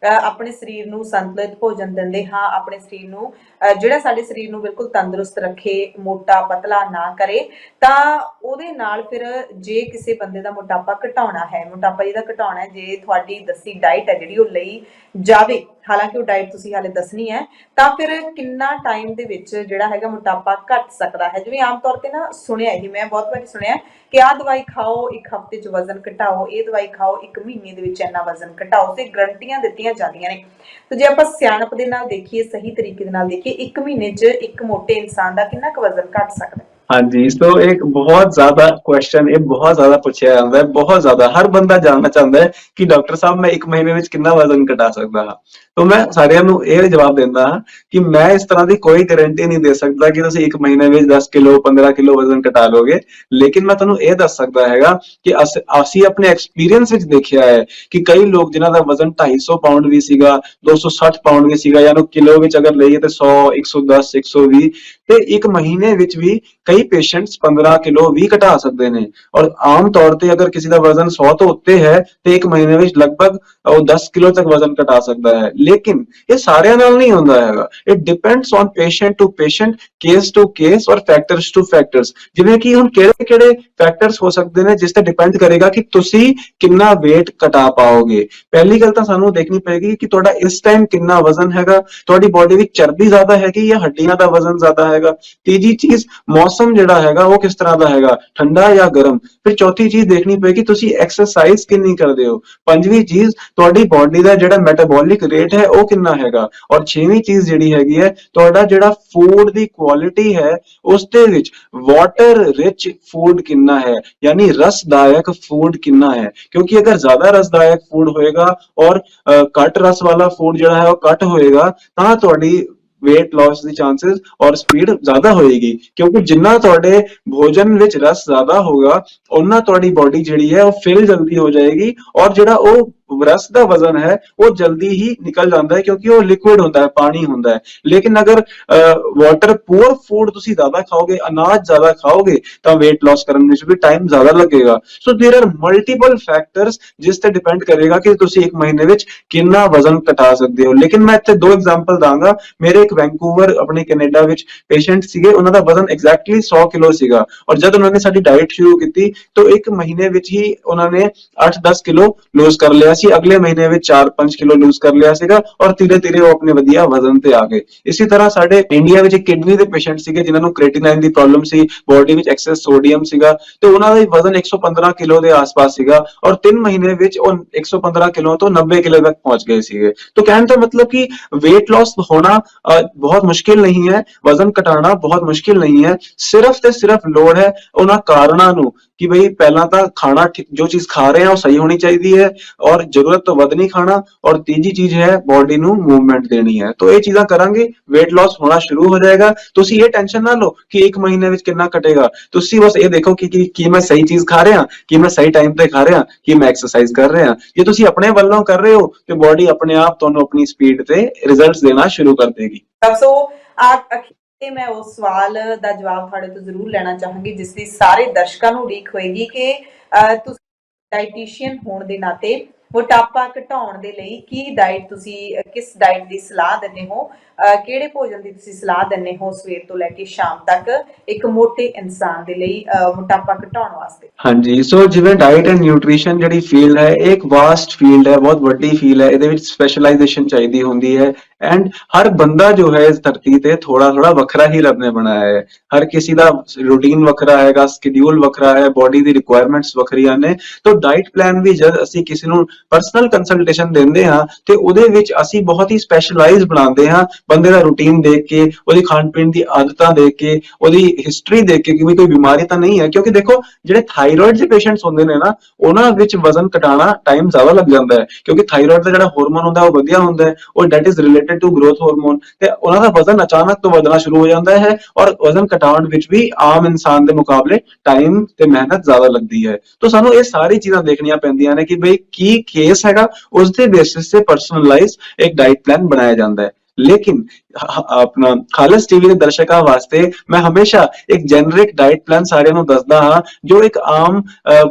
ਆਪਣੇ ਸਰੀਰ ਨੂੰ ਸੰਤੁਲਿਤ ਭੋਜਨ ਦਿੰਦੇ ਹਾਂ, ਆਪਣੇ ਸਰੀਰ ਨੂੰ ਜਿਹੜਾ ਸਾਡੇ ਸਰੀਰ ਨੂੰ ਬਿਲਕੁਲ ਤੰਦਰੁਸਤ ਰੱਖੇ, ਮੋਟਾ ਪਤਲਾ ਨਾ ਕਰੇ, ਤਾਂ ਉਹਦੇ ਨਾਲ ਫਿਰ ਜੇ ਕਿਸੇ ਬੰਦੇ ਦਾ ਮੋਟਾਪਾ ਘਟਾਉਣਾ ਹੈ, ਮੋਟਾਪਾ ਜਿਹਦਾ ਘਟਾਉਣਾ ਹੈ, ਜੇ ਤੁਹਾਡੀ ਦੱਸੀ ਡਾਈਟ ਹੈ ਜਿਹੜੀ ਉਹ ਲਈ ਜਾਵੇ, ਹਾਲਾਂਕਿ ਉਹ ਡਾਈਟ ਤੁਸੀਂ ਹਾਲੇ ਦੱਸਣੀ ਹੈ, ਤਾਂ ਫਿਰ ਕਿੰਨਾ ਟਾਈਮ ਦੇ ਵਿੱਚ ਜਿਹੜਾ ਹੈਗਾ ਮੋਟਾਪਾ ਘਟ ਸਕਦਾ ਹੈ। ਜਿਵੇਂ ਆਮ ਤੌਰ ਤੇ ਨਾ ਸੁਣਿਆ ਹੀ, ਮੈਂ ਬਹੁਤ ਵਾਰੀ ਸੁਣਿਆ ਕਿ ਆਹ ਦਵਾਈ ਖਾਓ 1 ਹਫ਼ਤੇ 'ਚ ਵਜ਼ਨ ਘਟਾਓ, ਇਹ ਦਵਾਈ ਖਾਓ 1 ਮਹੀਨੇ ਦੇ ਵਿੱਚ ਇੰਨਾ ਵਜ਼ਨ ਘਟਾਓ, ਤੇ ਗਰੰਟੀਆਂ ਦਿੱਤੀਆਂ ਜਾਂਦੀਆਂ ਨੇ। ਤੇ ਜੇ ਆਪਾਂ ਸਿਆਣਪ ਦੇ ਨਾਲ ਦੇਖੀਏ, ਸਹੀ ਤਰੀਕੇ ਦੇ ਨਾਲ ਦੇਖੀਏ, 1 ਮਹੀਨੇ 'ਚ ਇੱਕ ਮੋਟੇ ਇਨਸਾਨ ਦਾ ਕਿੰਨਾ ਕੁ ਵਜ਼ਨ ਘਟ ਸਕਦਾ है?
हाँ जी, तो एक बहुत ज्यादा क्वेश्चन, ये बहुत ज्यादा पूछा जाता है, बहुत ज्यादा हर बंदा जानना चाहता है कि डॉक्टर साहब मैं 1 महीने में कितना वजन घटा सकता हाँ। तो मैं सारिਆਂ ਨੂੰ ਇਹ ਜਵਾਬ ਦਿੰਦਾ ਹਾਂ ਕਿ ਮੈਂ ਇਸ ਤਰ੍ਹਾਂ ਦੀ ਕੋਈ ਗਾਰੰਟੀ ਨਹੀਂ ਦੇ ਸਕਦਾ ਕਿ ਤੁਸੀਂ 1 ਮਹੀਨੇ ਵਿੱਚ 10 ਕਿਲੋ 15 ਕਿਲੋ ਵਜ਼ਨ ਘਟਾ ਲੋਗੇ, ਲੇਕਿਨ ਮੈਂ ਤੁਹਾਨੂੰ ਇਹ ਦੱਸ ਸਕਦਾ ਹੈਗਾ ਕਿ ਅਸੀਂ ਆਪਣੇ ਐਕਸਪੀਰੀਅੰਸ ਵਿੱਚ ਦੇਖਿਆ ਹੈ ਕਿ ਕਈ ਲੋਕ ਜਿਨ੍ਹਾਂ ਦਾ ਵਜ਼ਨ 250 ਪਾਉਂਡ ਵੀ ਸੀਗਾ, 260 ਪਾਉਂਡ ਵੀ ਸੀਗਾ, ਜਾਂ ਕਿਲੋ ਵਿੱਚ ਅਗਰ ਲਈਏ ਤੇ 100 110 120, ਤੇ 1 ਮਹੀਨੇ ਵਿੱਚ ਵੀ ਕਈ ਪੇਸ਼ੈਂਟਸ 15 ਕਿਲੋ ਵੀ ਘਟਾ ਸਕਦੇ ਨੇ। ਔਰ ਆਮ ਤੌਰ ਤੇ ਅਗਰ ਕਿਸੇ ਦਾ ਵਜ਼ਨ 100 ਤੋਂ ਉੱਤੇ ਹੈ ਤੇ 1 ਮਹੀਨੇ ਵਿੱਚ ਲਗਭਗ ਉਹ 10 ਕਿਲੋ ਤੱਕ ਵਜ਼ਨ ਘਟਾ ਸਕਦਾ ਹੈ। ਲੇਕਿਨ ਇਹ ਸਾਰਿਆਂ ਨਾਲ ਨਹੀਂ ਹੁੰਦਾ ਹੈਗਾ, it depends on patient to patient, case to case ਔਰ ਫੈਕਟਰਸ ਟੂ ਫੈਕਟਰਸ। ਜਿਵੇਂ ਕਿ ਹੁਣ ਕਿਹੜੇ ਫੈਕਟਰਸ ਹੋ ਸਕਦੇ ਨੇ ਜਿਸ ਤੇ ਡਿਪੈਂਡ ਕਰੇਗਾ ਕਿ ਤੁਸੀਂ ਕਿੰਨਾ weight ਘਟਾ ਪਾਓਗੇ। ਪਹਿਲੀ ਗੱਲ ਤਾਂ ਸਾਨੂੰ ਦੇਖਣੀ ਪਏਗੀ ਕਿ ਤੁਹਾਡਾ ਇਸ ਟਾਈਮ ਕਿੰਨਾ ਵਜ਼ਨ ਹੈਗਾ, ਤੁਹਾਡੀ ਬੋਡੀ ਵਿੱਚ ਚਰਬੀ ਜ਼ਿਆਦਾ ਹੈਗੀ ਜਾਂ ਹੱਡੀਆਂ ਦਾ ਵਜ਼ਨ ਜ਼ਿਆਦਾ ਹੈਗਾ। ਤੀਜੀ ਚੀਜ਼, ਮੌਸਮ ਜਿਹੜਾ ਹੈਗਾ ਉਹ ਕਿਸ ਤਰ੍ਹਾਂ ਦਾ ਹੈਗਾ, ਠੰਡਾ ਜਾਂ ਗਰਮ। ਫਿਰ ਚੌਥੀ ਚੀਜ਼ ਦੇਖਣੀ ਪਏਗੀ ਤੁਸੀਂ ਐਕਸਰਸਾਈਜ਼ ਕਿੰਨੀ ਕਰਦੇ ਹੋ। ਪੰਜਵੀਂ ਚੀਜ਼, ਤੁਹਾਡੀ ਬੋਡੀ ਦਾ ਜਿਹੜਾ ਮੈਟਾਬੋਲਿਕ ਰੇਟ ਹੈ ਉਹ ਕਿੰਨਾ ਹੈਗਾ। ਔਰ ਛੇਵੀਂ ਚੀਜ਼ ਜਿਹੜੀ ਹੈਗੀ ਹੈ, ਤੁਹਾਡਾ ਜਿਹੜਾ ਫੂਡ ਦੀ ਕੁਆਲਿਟੀ ਹੈ ਉਸ ਦੇ ਵਿੱਚ ਵਾਟਰ ਰਿਚ ਫੂਡ ਕਿੰਨਾ ਹੈ, ਯਾਨੀ ਰਸਦਾਇਕ ਫੂਡ ਕਿੰਨਾ ਹੈ। ਕਿਉਂਕਿ ਅਗਰ ਜ਼ਿਆਦਾ ਰਸਦਾਇਕ ਫੂਡ ਹੋਏਗਾ ਔਰ ਘੱਟ ਰਸ ਵਾਲਾ ਫੂਡ ਜਿਹੜਾ ਹੈ ਉਹ ਘੱਟ ਹੋਏਗਾ, ਤਾਂ ਤੁਹਾਡੀ weight loss ਦੀ ਚਾਂਸਸ ਔਰ ਸਪੀਡ ਜ਼ਿਆਦਾ ਹੋਏਗੀ। ਕਿਉਂਕਿ ਜਿੰਨਾ ਤੁਹਾਡੇ ਭੋਜਨ ਵਿੱਚ ਰਸ ਜ਼ਿਆਦਾ ਹੋਗਾ, ਉਹਨਾਂ ਤੁਹਾਡੀ ਬੋਡੀ ਜਿਹੜੀ ਹੈ ਉਹ ਫਿਲ ਜਲਦੀ ਹੋ ਜਾਏਗੀ, ਔਰ ਜਿਹੜਾ ਉਹ ਰਸ ਦਾ ਵਜ਼ਨ ਹੈ ਉਹ ਜਲਦੀ ਹੀ ਨਿਕਲ ਜਾਂਦਾ ਹੈ ਕਿਉਂਕਿ ਉਹ ਲਿਕੁਇਡ ਹੁੰਦਾ ਹੈ, ਪਾਣੀ ਹੁੰਦਾ ਹੈ। ਲੇਕਿਨ ਅਗਰ ਵਾਟਰ ਪੂਰ ਫੂਡ ਤੁਸੀਂ ਜ਼ਿਆਦਾ ਖਾਓਗੇ, ਅਨਾਜ ਜ਼ਿਆਦਾ ਖਾਓਗੇ, ਤਾਂ weight loss ਕਰਨ ਵਿੱਚ ਵੀ ਟਾਈਮ ਜ਼ਿਆਦਾ ਲੱਗੇਗਾ। So there are multiple factors ਜਿਸ ਤੇ ਡਿਪੈਂਡ ਕਰੇਗਾ ਕਿ ਤੁਸੀਂ 1 ਮਹੀਨੇ ਵਿੱਚ ਕਿੰਨਾ ਵਜ਼ਨ ਘਟਾ ਸਕਦੇ ਹੋ। ਲੇਕਿਨ ਮੈਂ ਇੱਥੇ 2 ਐਗਜ਼ਾਮਪਲ ਦਾਂਗਾ। ਮੇਰੇ ਇੱਕ ਵੈਂਕੂਵਰ ਆਪਣੇ ਕੈਨੇਡਾ ਵਿੱਚ ਪੇਸ਼ੈਂਟ ਸੀਗੇ, ਉਹਨਾਂ ਦਾ ਵਜ਼ਨ ਐਗਜ਼ੈਕਟਲੀ 100 ਕਿਲੋ ਸੀਗਾ, ਔਰ ਜਦ ਉਹਨਾਂ ਨੇ ਸਾਡੀ ਡਾਈਟ ਸ਼ੁਰੂ ਕੀਤੀ ਤਾਂ 1 ਮਹੀਨੇ ਵਿੱਚ ਹੀ ਉਹਨਾਂ ਨੇ 8-10 ਕਿਲੋ ਲੂਜ਼ ਕਰ ਲਿਆ ਸੀ। ਅਗਲੇ ਮਹੀਨੇ ਵਿੱਚ 4-5 ਕਿਲੋ ਲੂਜ਼ ਕਰ ਲਿਆ ਸੀਗਾ, ਔਰ ਧੀਰੇ-ਧੀਰੇ ਉਹ ਆਪਣੇ ਵਧੀਆ ਵਜ਼ਨ ਤੇ ਆ ਗਏ। ਇਸੇ ਤਰ੍ਹਾਂ ਸਾਡੇ ਇੰਡੀਆ ਵਿੱਚ ਕਿਡਨੀ ਦੇ ਪੇਸ਼ੈਂਟ ਸੀਗੇ ਜਿਨ੍ਹਾਂ ਨੂੰ ਕ੍ਰੀਏਟਿਨਾਈਨ ਦੀ ਪ੍ਰੋਬਲਮ ਸੀ, ਬੋਡੀ ਵਿੱਚ ਐਕਸੈਸ ਸੋਡੀਅਮ ਸੀਗਾ, ਤੇ ਉਹਨਾਂ ਦਾ ਵਜ਼ਨ 115 ਕਿਲੋ ਦੇ ਆਸ-ਪਾਸ ਸੀਗਾ, ਔਰ 3 ਮਹੀਨੇ ਵਿੱਚ ਉਹ 115 ਕਿਲੋ ਤੋਂ 90 ਕਿਲੋ ਤੱਕ ਪਹੁੰਚ ਗਏ ਸੀਗੇ। तो कहने का मतलब कि वेट लॉस होना बहुत मुश्किल नहीं है, वजन घटाना बहुत मुश्किल नहीं है, सिर्फ ते सिर्फ लोड़ है उन्हां कारणों ਨੂੰ कि भाई पहला तो खाना जो चीज खा रहे हैं वो सही होनी चाहिए है, और जरूरत तो वध नहीं खाना, और तीजी चीज है बॉडी ਨੂੰ मूवमेंट देनी है। तो ये चीजें करांगे वेट लॉस होना शुरू हो जाएगा। ਤੁਸੀਂ ਇਹ ਟੈਨਸ਼ਨ ਨਾ ਲਓ ਕਿ 1 ਮਹੀਨੇ ਵਿੱਚ ਕਿੰਨਾ ਘਟੇਗਾ, ਤੁਸੀਂ ਬਸ ਇਹ ਦੇਖੋ ਕਿ ਮੈਂ ਸਹੀ ਚੀਜ਼ ਖਾ ਰਿਹਾ, ਕਿ ਮੈਂ ਸਹੀ ਟਾਈਮ ਤੇ ਖਾ ਰਿਹਾ, ਕਿ ਮੈਂ ਐਕਸਰਸਾਈਜ਼ ਕਰ ਰਿਹਾ। ਜੇ ਤੁਸੀਂ ਆਪਣੇ ਵੱਲੋਂ ਕਰ ਰਹੇ ਹੋ ਤੇ ਬੋਡੀ ਆਪਣੇ ਆਪ ਤੁਹਾਨੂੰ ਆਪਣੀ ਸਪੀਡ ਤੇ ਰਿਜ਼ਲਟਸ ਦੇਣਾ ਸ਼ੁਰੂ ਕਰ ਦੇਗੀ।
ਸੋ ਤੇ ਮੈਂ ਉਸ ਸਵਾਲ ਦਾ ਜਵਾਬ ਤੁਹਾਡੇ ਤੋਂ ਜ਼ਰੂਰ ਲੈਣਾ ਚਾਹਾਂਗੀ ਜਿਸ ਦੀ ਸਾਰੇ ਦਰਸ਼ਕਾਂ ਨੂੰ ਉਡੀਕ ਹੋਏਗੀ ਕਿ ਤੁਸੀਂ ਡਾਈਟੀਸ਼ੀਅਨ ਹੋਣ ਦੇ ਨਾਤੇ ਮੋਟਾਪਾ ਘਟਾਉਣ ਦੇ ਲਈ ਕੀ ਡਾਈਟ ਤੁਸੀਂ ਕਿਸ ਡਾਈਟ ਦੀ ਸਲਾਹ ਦਿੰਦੇ ਹੋ, ਕਿਹੜੇ ਭੋਜਨ ਦੀ ਤੁਸੀਂ ਸਲਾਹ ਦਿੰਦੇ ਹੋ ਸਵੇਰ ਤੋਂ ਲੈ ਕੇ ਸ਼ਾਮ ਤੱਕ ਇੱਕ ਮੋਟੇ ਇਨਸਾਨ ਦੇ ਲਈ ਮੋਟਾਪਾ ਘਟਾਉਣ ਵਾਸਤੇ। ਹਾਂਜੀ,
ਸੋ ਜਿਵੇਂ ਡਾਈਟ ਐਂਡ ਨਿਊਟ੍ਰੀਸ਼ਨ ਜਿਹੜੀ ਫੀਲਡ ਹੈ ਇਹ ਇੱਕ ਵਾਸਟ ਫੀਲਡ ਹੈ, ਬਹੁਤ ਵੱਡੀ ਫੀਲਡ ਹੈ, ਇਹਦੇ ਵਿੱਚ ਸਪੈਸ਼ਲਾਈਜੇਸ਼ਨ ਚਾਹੀਦੀ ਹੁੰਦੀ ਹੈ। एंड हर बंदा जो है इस धरती ते थोड़ा थोड़ा वखरा ही रब ने बनाया है। हर किसी का रूटीन वखरा हैगा, स्केड्यूल वखरा है, बॉडी दी रिक्वायरमेंट्स वखरियां ने। तो डाइट प्लान भी जद असी किसी नूं पर्सनल कंसल्टेशन देंदे हां ते उहदे विच असी बहुत ही स्पैशलाइज बनांदे हां, बंदे दा रूटीन देख के, ओहदी खाण पीण दी आदतां देख के, ओहदी हिस्टरी देख के कि कोई बीमारी तां नहीं है। क्योंकि देखो जिहड़े थायराइड दे पेशेंट्स हुंदे ने ना उहनां विच वजन घटाना टाइम ज्यादा लग जांदा है, क्योंकि थायराइड दा जिहड़ा हार्मोन हुंदा है ओह वधिया हुंदा है, ओह that is related to growth hormone, ते उन्हां दा वजन अचानक तो ਵਧਣਾ शुरू हो जाता है, और वजन घटाउण विच भी आम इंसान दे मुकाबले टाइम ते मेहनत ज्यादा लगदी है। तो सानू ये सारी चीजां देखणियां पैंदियां ने कि भाई की केस हैगा, उस दे बेसिस ते पर्सनलाइज एक डाइट प्लान बनाया जांदा है। लेकिन अपना खालिस टीवी ਦੇ ਦਰਸ਼ਕਾਂ ਵਾਸਤੇ मैं हमेशा एक जेनरिक डाइट प्लान ਸਾਰਿਆਂ ਨੂੰ ਦੱਸਦਾ ਹਾਂ ਜੋ ਇੱਕ ਆਮ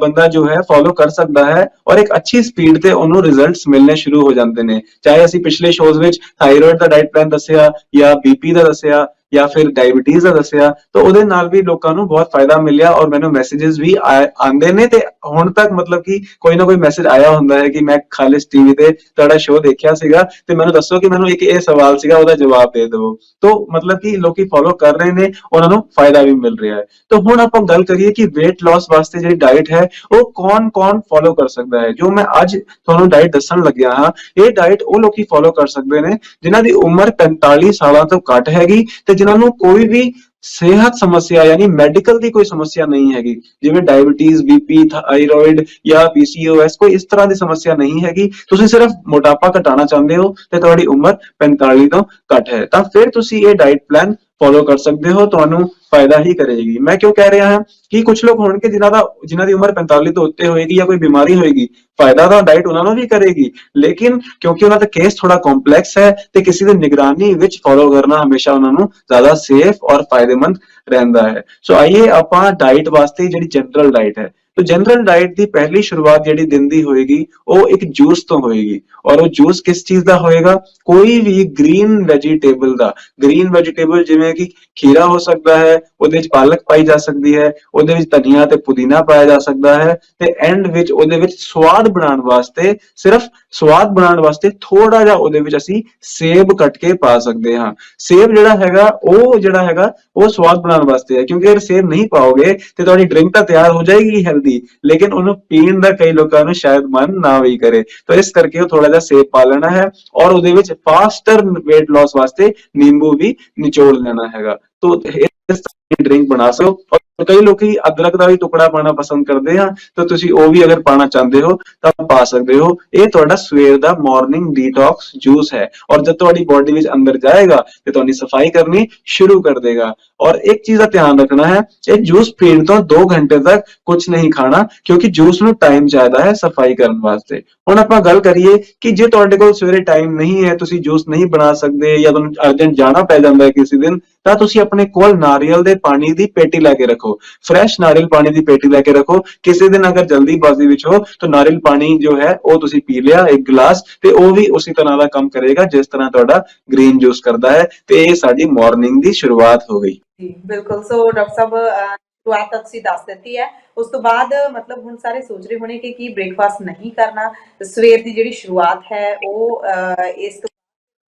ਬੰਦਾ ਜੋ ਹੈ ਫੋਲੋ ਕਰ ਸਕਦਾ ਹੈ ਔਰ ਇੱਕ ਅੱਛੀ ਸਪੀਡ ਤੇ ਉਹਨੂੰ ਰਿਜ਼ਲਟਸ ਮਿਲਨੇ ਸ਼ੁਰੂ ਹੋ ਜਾਂਦੇ ਨੇ। ਚਾਹੇ ਅਸੀਂ ਪਿਛਲੇ ਸ਼ੋਜ਼ ਵਿੱਚ ਥਾਇਰਾਇਡ ਦਾ ਡਾਈਟ ਪਲਾਨ ਦੱਸਿਆ ਜਾਂ ਬੀਪੀ ਦਾ ਦੱਸਿਆ ਜਾਂ ਫਿਰ ਡਾਇਬੀਟੀਜ਼ ਦਾ ਦੱਸਿਆ ਤਾਂ ਉਹਦੇ ਨਾਲ ਵੀ ਲੋਕਾਂ ਨੂੰ ਬਹੁਤ ਫਾਇਦਾ ਮਿਲਿਆ ਔਰ ਮੈਨੂੰ ਮੈਸੇजेस ਵੀ ਆਉਂਦੇ ਨੇ ਤੇ ਹੁਣ ਤੱਕ ਮਤਲਬ ਕਿ ਕੋਈ ਨਾ ਕੋਈ ਮੈਸੇਜ ਆਇਆ ਹੁੰਦਾ ਹੈ ਕਿ ਮੈਂ ਖਾਲਿਸ ਟੀਵੀ ਤੇ ਤੁਹਾਡਾ ਸ਼ੋਅ ਦੇਖਿਆ ਸੀਗਾ ਤੇ ਮੈਨੂੰ ਦੱਸੋ ਕਿ ਮੈਨੂੰ ਇੱਕ ਇਹ ਸਵਾਲ ਸੀਗਾ ਉਹਦਾ ਜਵਾਬ ਦੇ ਦਿਓ। तो मतलब कि ਲੋਕੀ ਫੋਲੋ ਕਰ ਰਹੇ ਨੇ ਉਹਨਾਂ ਨੂੰ ਫਾਇਦਾ ਵੀ ਮਿਲ ਰਿਹਾ ਹੈ। ਤਾਂ ਹੁਣ ਆਪਾਂ ਗੱਲ ਕਰੀਏ ਕਿ weight loss ਵਾਸਤੇ ਜਿਹੜੀ ਡਾਈਟ ਹੈ ਉਹ ਕੌਣ-ਕੌਣ ਫੋਲੋ ਕਰ ਸਕਦਾ ਹੈ। ਜੋ ਮੈਂ ਅੱਜ ਤੁਹਾਨੂੰ ਡਾਈਟ ਦੱਸਣ ਲੱਗਿਆ ਹਾਂ ਇਹ ਡਾਈਟ ਉਹ ਲੋਕੀ ਫੋਲੋ ਕਰ ਸਕਦੇ ਨੇ ਜਿਨ੍ਹਾਂ ਦੀ ਉਮਰ 45 ਸਾਲਾਂ ਤੋਂ ਘੱਟ ਹੈਗੀ ਤੇ ਜਿਨ੍ਹਾਂ ਨੂੰ ਕੋਈ ਵੀ ਸਿਹਤ ਸਮੱਸਿਆ ਯਾਨੀ ਮੈਡੀਕਲ ਦੀ ਕੋਈ ਸਮੱਸਿਆ ਨਹੀਂ ਹੈਗੀ ਜਿਵੇਂ ਡਾਇਬੀਟੀਜ਼ ਬੀਪੀ ਥਾਇਰਾਇਡ ਜਾਂ ਪੀਸੀਓਐਸ ਕੋਈ ਇਸ ਤਰ੍ਹਾਂ ਦੀ ਸਮੱਸਿਆ ਨਹੀਂ ਹੈਗੀ ਤੁਸੀਂ ਸਿਰਫ ਮੋਟਾਪਾ ਘਟਾਉਣਾ ਚਾਹੁੰਦੇ ਹੋ ਤੇ ਤੁਹਾਡੀ ਉਮਰ 45 ਤੋਂ ਘੱਟ ਹੈ ਤਾਂ ਫਿਰ ਤੁਸੀਂ ਇਹ ਡਾਈਟ ਪਲਾਨ ਫੋਲੋ ਕਰ ਸਕਦੇ ਹੋ ਤੁਹਾਨੂੰ ਫਾਇਦਾ ਹੀ ਕਰੇਗੀ। ਮੈਂ ਕਿਉਂ ਕਹਿ ਰਿਹਾ ਹਾਂ ਕਿ ਕੁਝ ਲੋਕ ਹੋਣਗੇ ਜਿਨ੍ਹਾਂ ਦੀ ਉਮਰ 45 ਤੋਂ ਉੱਤੇ ਹੋਏਗੀ ਜਾਂ ਕੋਈ ਬਿਮਾਰੀ ਹੋਏਗੀ ਫਾਇਦਾ ਤਾਂ ਡਾਈਟ ਉਹਨਾਂ ਨੂੰ ਵੀ ਕਰੇਗੀ ਲੇਕਿਨ ਕਿਉਂਕਿ ਉਹਨਾਂ ਦਾ ਕੇਸ ਥੋੜਾ ਕੰਪਲੈਕਸ ਹੈ ਤੇ ਕਿਸੇ ਦੀ ਨਿਗਰਾਨੀ ਵਿੱਚ ਫੋਲੋ ਕਰਨਾ ਹਮੇਸ਼ਾ ਉਹਨਾਂ ਨੂੰ ਜ਼ਿਆਦਾ ਸੇਫ ਔਰ ਫਾਇਦੇਮੰਦ ਰਹਿੰਦਾ ਹੈ। ਸੋ ਆइए ਆਪਾਂ ਡਾਈਟ ਵਾਸਤੇ ਜਿਹੜੀ ਜਨਰਲ ਡਾਈਟ ਹੈ तो जनरल डाइट की पहली शुरुआत ਜਿਹੜੀ ਦਿਨ ਦੀ ਹੋਏਗੀ ਉਹ ਇੱਕ ਜੂਸ ਤੋਂ ਹੋਏਗੀ ਔਰ ਉਹ ਜੂਸ ਕਿਸ ਚੀਜ਼ ਦਾ ਹੋਏਗਾ ਕੋਈ ਵੀ ਗ੍ਰੀਨ ਵੈਜੀਟੇਬਲ ਦਾ ਗ੍ਰੀਨ ਵੈਜੀਟੇਬਲ ਜਿਵੇਂ ਕਿ ਖੀਰਾ ਹੋ ਸਕਦਾ ਹੈ ਉਹਦੇ ਵਿੱਚ ਪਾਲਕ ਪਾਈ ਜਾ ਸਕਦੀ ਹੈ ਉਹਦੇ ਵਿੱਚ ਧਨੀਆ ਤੇ ਪੁਦੀਨਾ ਪਾਇਆ ਜਾ ਸਕਦਾ ਹੈ ਤੇ ਐਂਡ ਵਿੱਚ ਉਹਦੇ ਵਿੱਚ ਸਵਾਦ ਬਣਾਉਣ ਵਾਸਤੇ ਸਿਰਫ ਸਵਾਦ ਬਣਾਉਣ ਵਾਸਤੇ ਥੋੜਾ ਜਿਹਾ ਉਹਦੇ ਵਿੱਚ ਅਸੀਂ ਸੇਬ ਕੱਟ ਕੇ ਪਾ ਸਕਦੇ ਹਾਂ। ਸੇਬ ਜਿਹੜਾ ਹੈਗਾ ਉਹ ਸਵਾਦ ਬਣਾਉਣ ਵਾਸਤੇ ਹੈ ਕਿਉਂਕਿ ਅਗਰ ਸੇਬ ਨਹੀਂ ਪਾਓਗੇ ਤੇ ਤੁਹਾਡੀ ਡਰਿੰਕ ਤਾਂ ਤਿਆਰ ਹੋ ਜਾਏਗੀ ਹੈਲਦੀ ਲੇਕਿਨ ਉਹਨੂੰ ਪੀਣ ਦਾ ਕਈ ਲੋਕਾਂ ਨੂੰ ਸ਼ਾਇਦ ਮਨ ਨਾ ਵੀ ਕਰੇ ਤਾਂ ਇਸ ਕਰਕੇ ਉਹ ਥੋੜਾ ਜਿਹਾ ਸੇਬ ਪਾ ਲੈਣਾ ਹੈ ਔਰ ਉਹਦੇ ਵਿੱਚ ਫਾਸਟਰ weight loss ਵਾਸਤੇ ਨਿੰਬੂ ਵੀ ਨਿਚੋੜ ਲੈਣਾ ਹੈਗਾ तो ਇਸ ਡਰਿੰਕ ਬਣਾ ਸਕੋ ਔਰ ਕਈ ਲੋਕੀ ਅਦਰਕ ਦਾ ਵੀ ਟੁਕੜਾ ਪਾਣਾ ਪਸੰਦ ਕਰਦੇ ਆ ਤਾਂ ਤੁਸੀਂ ਉਹ ਵੀ ਅਗਰ ਪਾਣਾ ਚਾਹੁੰਦੇ ਹੋ ਤਾਂ ਪਾ ਸਕਦੇ ਹੋ। ਇਹ ਤੁਹਾਡਾ ਸਵੇਰ ਦਾ ਮਾਰਨਿੰਗ ਡੀਟੌਕਸ ਜੂਸ ਹੈ ਔਰ ਜਦ ਤੁਹਾਡੀ ਬੋਡੀ ਵਿੱਚ ਅੰਦਰ ਜਾਏਗਾ ਤੇ ਤੁਹਾਡੀ ਸਫਾਈ ਕਰਨੀ ਸ਼ੁਰੂ ਕਰ ਦੇਗਾ। और एक चीज का ध्यान रखना है ਇਹ ਜੂਸ ਪੀਣ ਤੋਂ 2 ਘੰਟੇ ਤੱਕ ਕੁਝ ਨਹੀਂ ਖਾਣਾ ਕਿਉਂਕਿ ਜੂਸ ਨੂੰ ਟਾਈਮ ਚਾਹੀਦਾ ਹੈ ਸਫਾਈ ਕਰਨ ਵਾਸਤੇ। ਹੁਣ ਆਪਾਂ ਗੱਲ ਕਰੀਏ ਕਿ ਜੇ ਤੁਹਾਡੇ ਕੋਲ ਸਵੇਰੇ ਟਾਈਮ ਨਹੀਂ ਹੈ ਤੁਸੀਂ ਜੂਸ ਨਹੀਂ ਬਣਾ ਸਕਦੇ ਜਾਂ ਤੁਹਾਨੂੰ ਅਰਜੈਂਟ ਜਾਣਾ ਪੈ ਜਾਂਦਾ ਹੈ ਕਿਸੇ ਦਿਨ ਤਾਂ ਤੁਸੀਂ ਆਪਣੇ ਕੋਲ ਨਾਰੀਅਲ ਦੇ ਪਾਣੀ ਦੀ ਪੇਟੀ ਲੈ ਕੇ ਰੱਖੋ ਫਰੈਸ਼ ਨਾਰੀਅਲ ਪਾਣੀ ਦੀ ਪੇਟੀ ਲੈ ਕੇ ਰੱਖੋ। ਕਿਸੇ ਦਿਨ ਅਗਰ ਜਲਦੀਬਾਜ਼ੀ ਵਿੱਚ ਹੋ ਤਾਂ ਨਾਰੀਅਲ ਪਾਣੀ ਜੋ ਹੈ ਉਹ ਤੁਸੀਂ ਪੀ ਲਿਆ ਇੱਕ ਗਲਾਸ ਤੇ ਉਹ ਵੀ ਉਸੇ ਤਰ੍ਹਾਂ ਦਾ ਕੰਮ ਕਰੇਗਾ ਜਿਸ ਤਰ੍ਹਾਂ ਤੁਹਾਡਾ ਗ੍ਰੀਨ ਜੂਸ ਕਰਦਾ ਹੈ ਤੇ ਇਹ ਸਾਡੀ ਮਾਰਨਿੰਗ ਦੀ ਸ਼ੁਰੂਆਤ ਹੋ ਗਈ।
ਜੀ ਬਿਲਕੁਲ। ਸੋ ਡਾਕਟਰ ਸਾਹਿਬ ਸ਼ੁਰੂਆਤ ਤਾਂ ਤੁਸੀਂ ਦੱਸ ਦਿੱਤੀ ਹੈ ਉਸ ਤੋਂ ਬਾਅਦ ਮਤਲਬ ਹੁਣ ਸਾਰੇ ਸੋਚ ਰਹੇ ਹੋਣੇ ਕਿ ਕੀ ਬ੍ਰੇਕਫਾਸਟ ਨਹੀਂ ਕਰਨਾ ਸਵੇਰ ਦੀ ਜਿਹੜੀ ਸ਼ੁਰੂਆਤ ਹੈ ਉਹ ਇਸ ਤੋਂ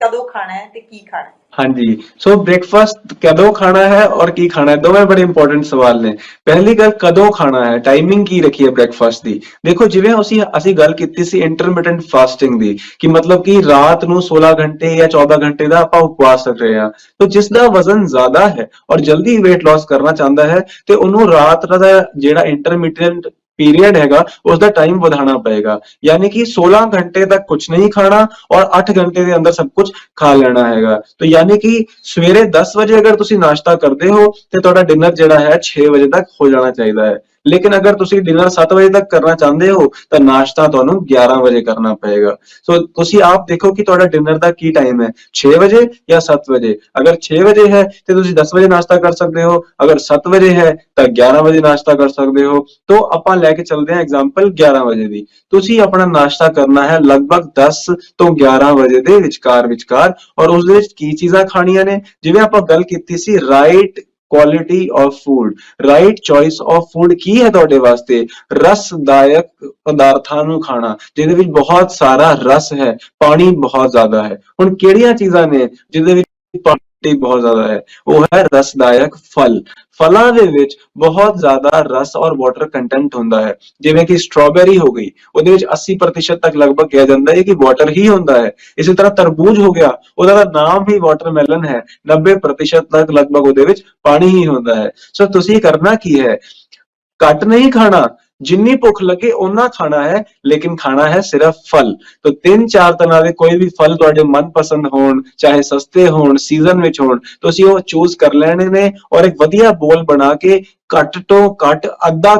ਕਦੋਂ ਖਾਣਾ ਹੈ ਤੇ ਕੀ ਖਾਣਾ ਹੈ।
हाँ जी सो ब्रेकफास्ट कदों खाना है और की खाना है दोवें बड़े इंपॉर्टेंट सवाल ने। पहली गल कदों खाना है टाइमिंग की रखी है ब्रेकफास्ट दी देखो जिवें ਅਸੀਂ ਗੱਲ ਕੀਤੀ ਸੀ ਇੰਟਰਮਿਟੈਂਟ ਫਾਸਟਿੰਗ ਦੀ ਕਿ ਮਤਲਬ ਕਿ ਰਾਤ ਨੂੰ 16 घंटे या 14 घंटे ਦਾ ਆਪਾਂ ਉਪਵਾਸ ਕਰ ਰਹੇ ਹਾਂ ਤਾਂ ਜਿਸ ਦਾ ਵਜ਼ਨ ਜ਼ਿਆਦਾ ਹੈ ਔਰ ਜਲਦੀ weight loss ਕਰਨਾ ਚਾਹੁੰਦਾ ਹੈ ਤੇ ਉਹਨੂੰ ਰਾਤ ਦਾ ਜਿਹੜਾ ਇੰਟਰਮਿਟੈਂਟ पीरियड हैगा उसका टाइम बढ़ाना पड़ेगा यानी कि 16 घंटे तक कुछ नहीं खाना और 8 घंटे के अंदर सब कुछ खा लेना हैगा। तो यानी कि सवेरे 10 बजे अगर तुसी नाश्ता करते हो तो ਤੁਹਾਡਾ डिनर ਜਿਹੜਾ है 6 बजे तक हो जाना चाहिए है लेकिन अगर तुसी डिनर 7 बजे तक करना चाहते हो तो नाश्ता ਤੁਹਾਨੂੰ 11 बजे करना पड़ेगा। सो तुसी आप देखो कि ਤੁਹਾਡਾ डिनर ਦਾ ਕੀ टाइम है 6 बजे या 7 बजे। अगर 6 बजे है तो तुसी 10 बजे नाश्ता कर सकते हो अगर 7 बजे है तो 11 बजे नाश्ता कर सकते हो। तो ਆਪਾਂ ਲੈ ਕੇ ਚੱਲਦੇ ਹਾਂ ਐਗਜ਼ਾਮਪਲ 11 ਵਜੇ ਦੀ ਤੁਸੀਂ ਆਪਣਾ ਨਾਸ਼ਤਾ ਕਰਨਾ ਹੈ ਲਗਭਗ 10 ਤੋਂ 11 ਵਜੇ ਦੇ ਵਿਚਕਾਰ ਔਰ ਉਸ ਦੇ ਵਿੱਚ ਕੀ ਚੀਜ਼ਾਂ ਖਾਣੀਆਂ ਨੇ ਜਿਵੇਂ ਆਪਾਂ ਗੱਲ ਕੀਤੀ ਸੀ right quality of food right choice of food की है ਤੁਹਾਡੇ ਵਾਸਤੇ ਰਸਦਾਇਕ ਪਦਾਰਥਾਂ ਨੂੰ ਖਾਣਾ ਜਿਹਦੇ ਵਿੱਚ ਬਹੁਤ ਸਾਰਾ ਰਸ ਹੈ ਪਾਣੀ ਬਹੁਤ ਜ਼ਿਆਦਾ ਹੈ। ਹੁਣ ਕਿਹੜੀਆਂ ਚੀਜ਼ਾਂ ਨੇ ਜਿਹਦੇ ਵਿੱਚ ਪਾਣੀ ਬਹੁਤ ਜ਼ਿਆਦਾ ਹੈ ਉਹ ਹੈ ਰਸਦਾਇਕ ਫਲ। ਫਲਾਂ ਦੇ ਵਿੱਚ ਬਹੁਤ ਜ਼ਿਆਦਾ ਰਸ ਔਰ ਵਾਟਰ ਕੰਟੈਂਟ ਹੁੰਦਾ ਹੈ ਜਿਵੇਂ ਕਿ ਸਟ੍ਰਾਬੇਰੀ ਹੋ ਗਈ ਉਹਦੇ ਵਿੱਚ 80% ਤੱਕ ਲਗਭਗ ਕਿਹਾ ਜਾਂਦਾ ਹੈ ਕਿ ਵਾਟਰ ਹੀ ਹੁੰਦਾ ਹੈ। ਇਸੇ ਤਰ੍ਹਾਂ ਤਰਬੂਜ ਹੋ ਗਿਆ ਉਹਦਾ ਤਾਂ ਨਾਮ ਹੀ ਵਾਟਰਮੈਲਨ ਹੈ 90% ਤੱਕ ਲਗਭਗ ਉਹਦੇ ਵਿੱਚ ਪਾਣੀ ਹੀ ਹੁੰਦਾ ਹੈ। ਸੋ ਤੁਸੀਂ ਕਰਨਾ ਕੀ ਹੈ ਘੱਟ ਨਹੀਂ ਖਾਣਾ ਜਿੰਨੀ ਭੁੱਖ ਲੱਗੇ ਓਨਾ ਖਾਣਾ ਹੈ, ਲੇਕਿਨ ਖਾਣਾ ਹੈ ਸਿਰਫ ਫਲ। तो 3-4 ਤਰ੍ਹਾਂ ਦੇ ਕੋਈ ਵੀ ਫਲ ਤੁਹਾਡੇ ਮਨਪਸੰਦ ਹੋਣ, ਚਾਹੇ ਸਸਤੇ ਹੋਣ, ਸੀਜ਼ਨ ਵਿੱਚ ਹੋਣ, ਤੁਸੀਂ ਉਹ ਚੂਜ਼ ਕਰ ਲੈਣੇ ਨੇ ਔਰ ਇੱਕ ਵਧੀਆ ਬੋਲ ਬਣਾ ਕੇ ਘੱਟ ਤੋਂ ਘੱਟ ਅੱਧਾ